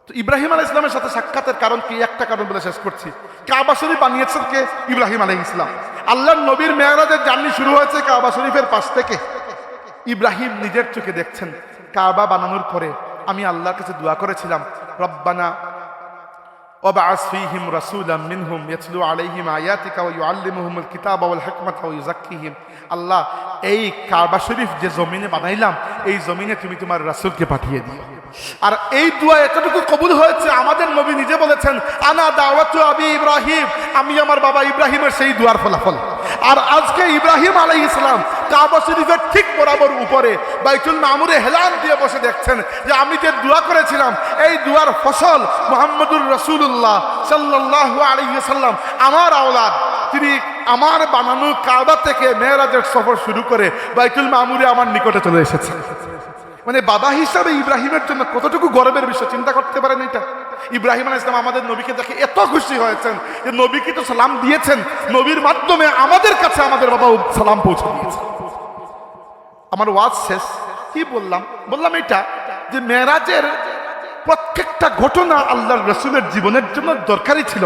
তো ইব্রাহিম আলাইহিস সালামের সাথে সাক্ষাতের কারণ কি, একটা কারণ বলে শেষ করছি। কাবা শরীফ বানিয়েছেন কে? ইব্রাহিম আলাইহিস সালাম। আল্লাহর নবীর মেরাজের জার্নি শুরু হয়েছে কাবা শরীফের পাশ থেকে। ইব্রাহিম নিজের চোখে দেখছেন কাবা বানানোর পরে আমি আল্লাহর কাছে দোয়া করেছিলাম রব্বানা ওয়াবআস ফীহিম রাসূলাম মিনহুম ইয়াতলু আলাইহিম আয়াতিকা ওয়া ইউআল্লিমুহুমুল কিতাবা ওয়াল হিকমাতা ওয়া ইউযাক্কিহিম। আল্লাহ এই কাবা শরীফ যে জমিনে বানাইলাম এই জমিনে তুমি তোমার রাসূলকে পাঠিয়ে দিও। আর এই দোয়া এতটুকু কবুল হয়েছে, আমাদের নবী নিজে বলেছেন আনা দাওয়াতু আবি ইব্রাহিম, আমি আমার বাবা ইব্রাহিমের সেই দোয়ার ফলাফল। আর আজকে ইব্রাহিম আলাইহিস সালাম কাবা শরীফের ঠিক বরাবর উপরে বাইতুল মামুরে হেলান দিয়ে বসে দেখছেন যে আমি যে দোয়া করেছিলাম এই দোয়ার ফসল মুহাম্মদুর রাসূলুল্লাহ সাল্লাল্লাহু আলাইহি ওয়াসাল্লাম আমার আওলাদ, তিনি আমার বানানো কাবা থেকে মেরাজের সফর শুরু করে বাইতুল মামুরে আমার নিকটে চলে এসেছেন। মানে বাবা হিসাবে ইব্রাহিমের জন্য কতটুকু গর্বের বিষয় চিন্তা করতে পারেন এটা। ইব্রাহিম আলাইহিস সালাম আমাদের নবীকে দেখে এত খুশি হয়েছেন যে নবীকে তো সালাম দিয়েছেন, নবীর মাধ্যমে আমাদের কাছে আমাদের বাবা সালাম পৌঁছে দিয়েছে। আমার ওয়াজ শেষ, কি বললাম এটা যে মেরাজের প্রত্যেকটা ঘটনা আল্লাহর রাসূলের জীবনের জন্য দরকারি ছিল।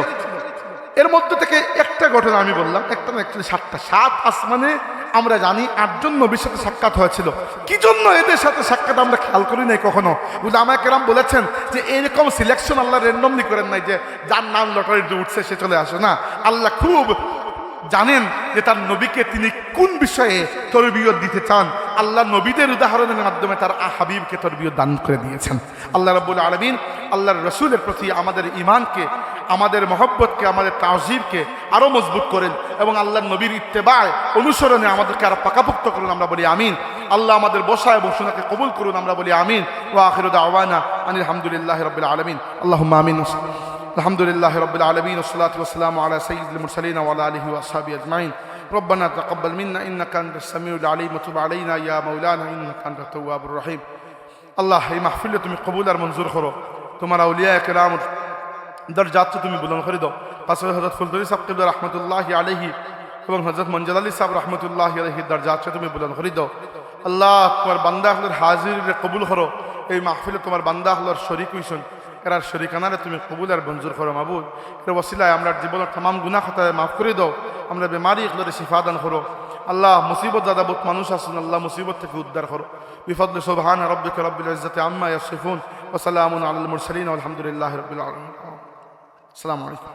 এর মধ্যে থেকে একটা ঘটনা আমি বললাম, একটা না অ্যাকচুয়ালি 7টা। 7 আসমানে আমরা জানি 8 জন নবীর সাথে সাক্ষাৎ হয়েছিল। কি জন্য এদের সাথে সাক্ষাৎ আমরা খেয়াল করি নাই কখনো। উলামায়ে কেরাম বলেছেন যে এরকম সিলেকশন আল্লাহ র্যান্ডমলি করেন নাই যে যার নাম লটারিতে উঠছে সে চলে আসে না। আল্লাহ খুব জানেন যে তার নবীকে তিনি কোন বিষয়ে তরবিয়ত দিতে চান। আল্লাহ নবীদের উদাহরণের মাধ্যমে তার হাবিবকে তরবিয়ত দান করে দিয়েছেন। আল্লাহ রাব্বুল আলামিন আল্লাহর রাসূলের প্রতি আমাদের ঈমানকে, আমাদের মহব্বতকে, আমাদের তাওজীবকে আরো মজবুত করেন এবং আল্লাহর নবীর ইত্তেবায় অনুসরণে আমাদেরকে আরো পাকাপোক্ত করুন, আমরা বলি আমিন। আল্লাহ আমাদের বসা এবং শোনাকে কবুল করুন, আমরা বলি আমিন। ওয়া আখিরু দাওয়ানা আনিল হামদুলিল্লাহি রাব্বিল আলামিন। আল্লাহুম্মা আমিন। আলহামদুলিল্লাহি রাব্বিল আলামিন ওয়াসসালাতু ওয়াসসালামু আলা সাইয়্যিদিল মুরসালিন ওয়া আলা আলিহি ওয়া আসহাবিহি আজমাইন। ربنا تقبل منا انك انت السميع العليم وتب علينا يا مولانا انك انت التواب الرحيم। আল্লাহ এই মাহফিলে তুমি কবুল আর মঞ্জুর করো, তোমার আউলিয়া কেরাম দরজাত তুমি বুলন্দ করে দাও। পাশে হযরত ফুলদুরি সাহেব কিবলা রাহমাতুল্লাহি আলাইহি এবং হযরত মঞ্জুর আলী সাহেব রাহমাতুল্লাহি আলাইহি দরজাত তুমি বুলন্দ করে দাও। আল্লাহ তোমার বান্দা আল্লাহর হাজিরে কবুল করো, এই মাহফিলে তোমার বান্দা আল্লাহর শরীক হইছেন, এরার শরীকানারে তুমি কবুল আর মঞ্জুর করো মাবুদ। এর ওসিলায় আমরা জীবনের तमाम গুনাহ খাতায় মাফ করে দাও, আমরা বেমারি এগুলোরে শিফা দান করো। আল্লাহ মুসিবত দাদা বহুত মানুষ আছেন, আল্লাহ মুসিবত থেকে উদ্ধার করো। বিফদল সুবহান রাব্বিকা রাব্বিল ইজ্জাতি আম্মা ইয়াসিফুন ওয়া সালামুন আলাল মুরসালিন ওয়া আলহামদুলিল্লাহি রাব্বিল আলামিন। আসসালামু আলাইকুম।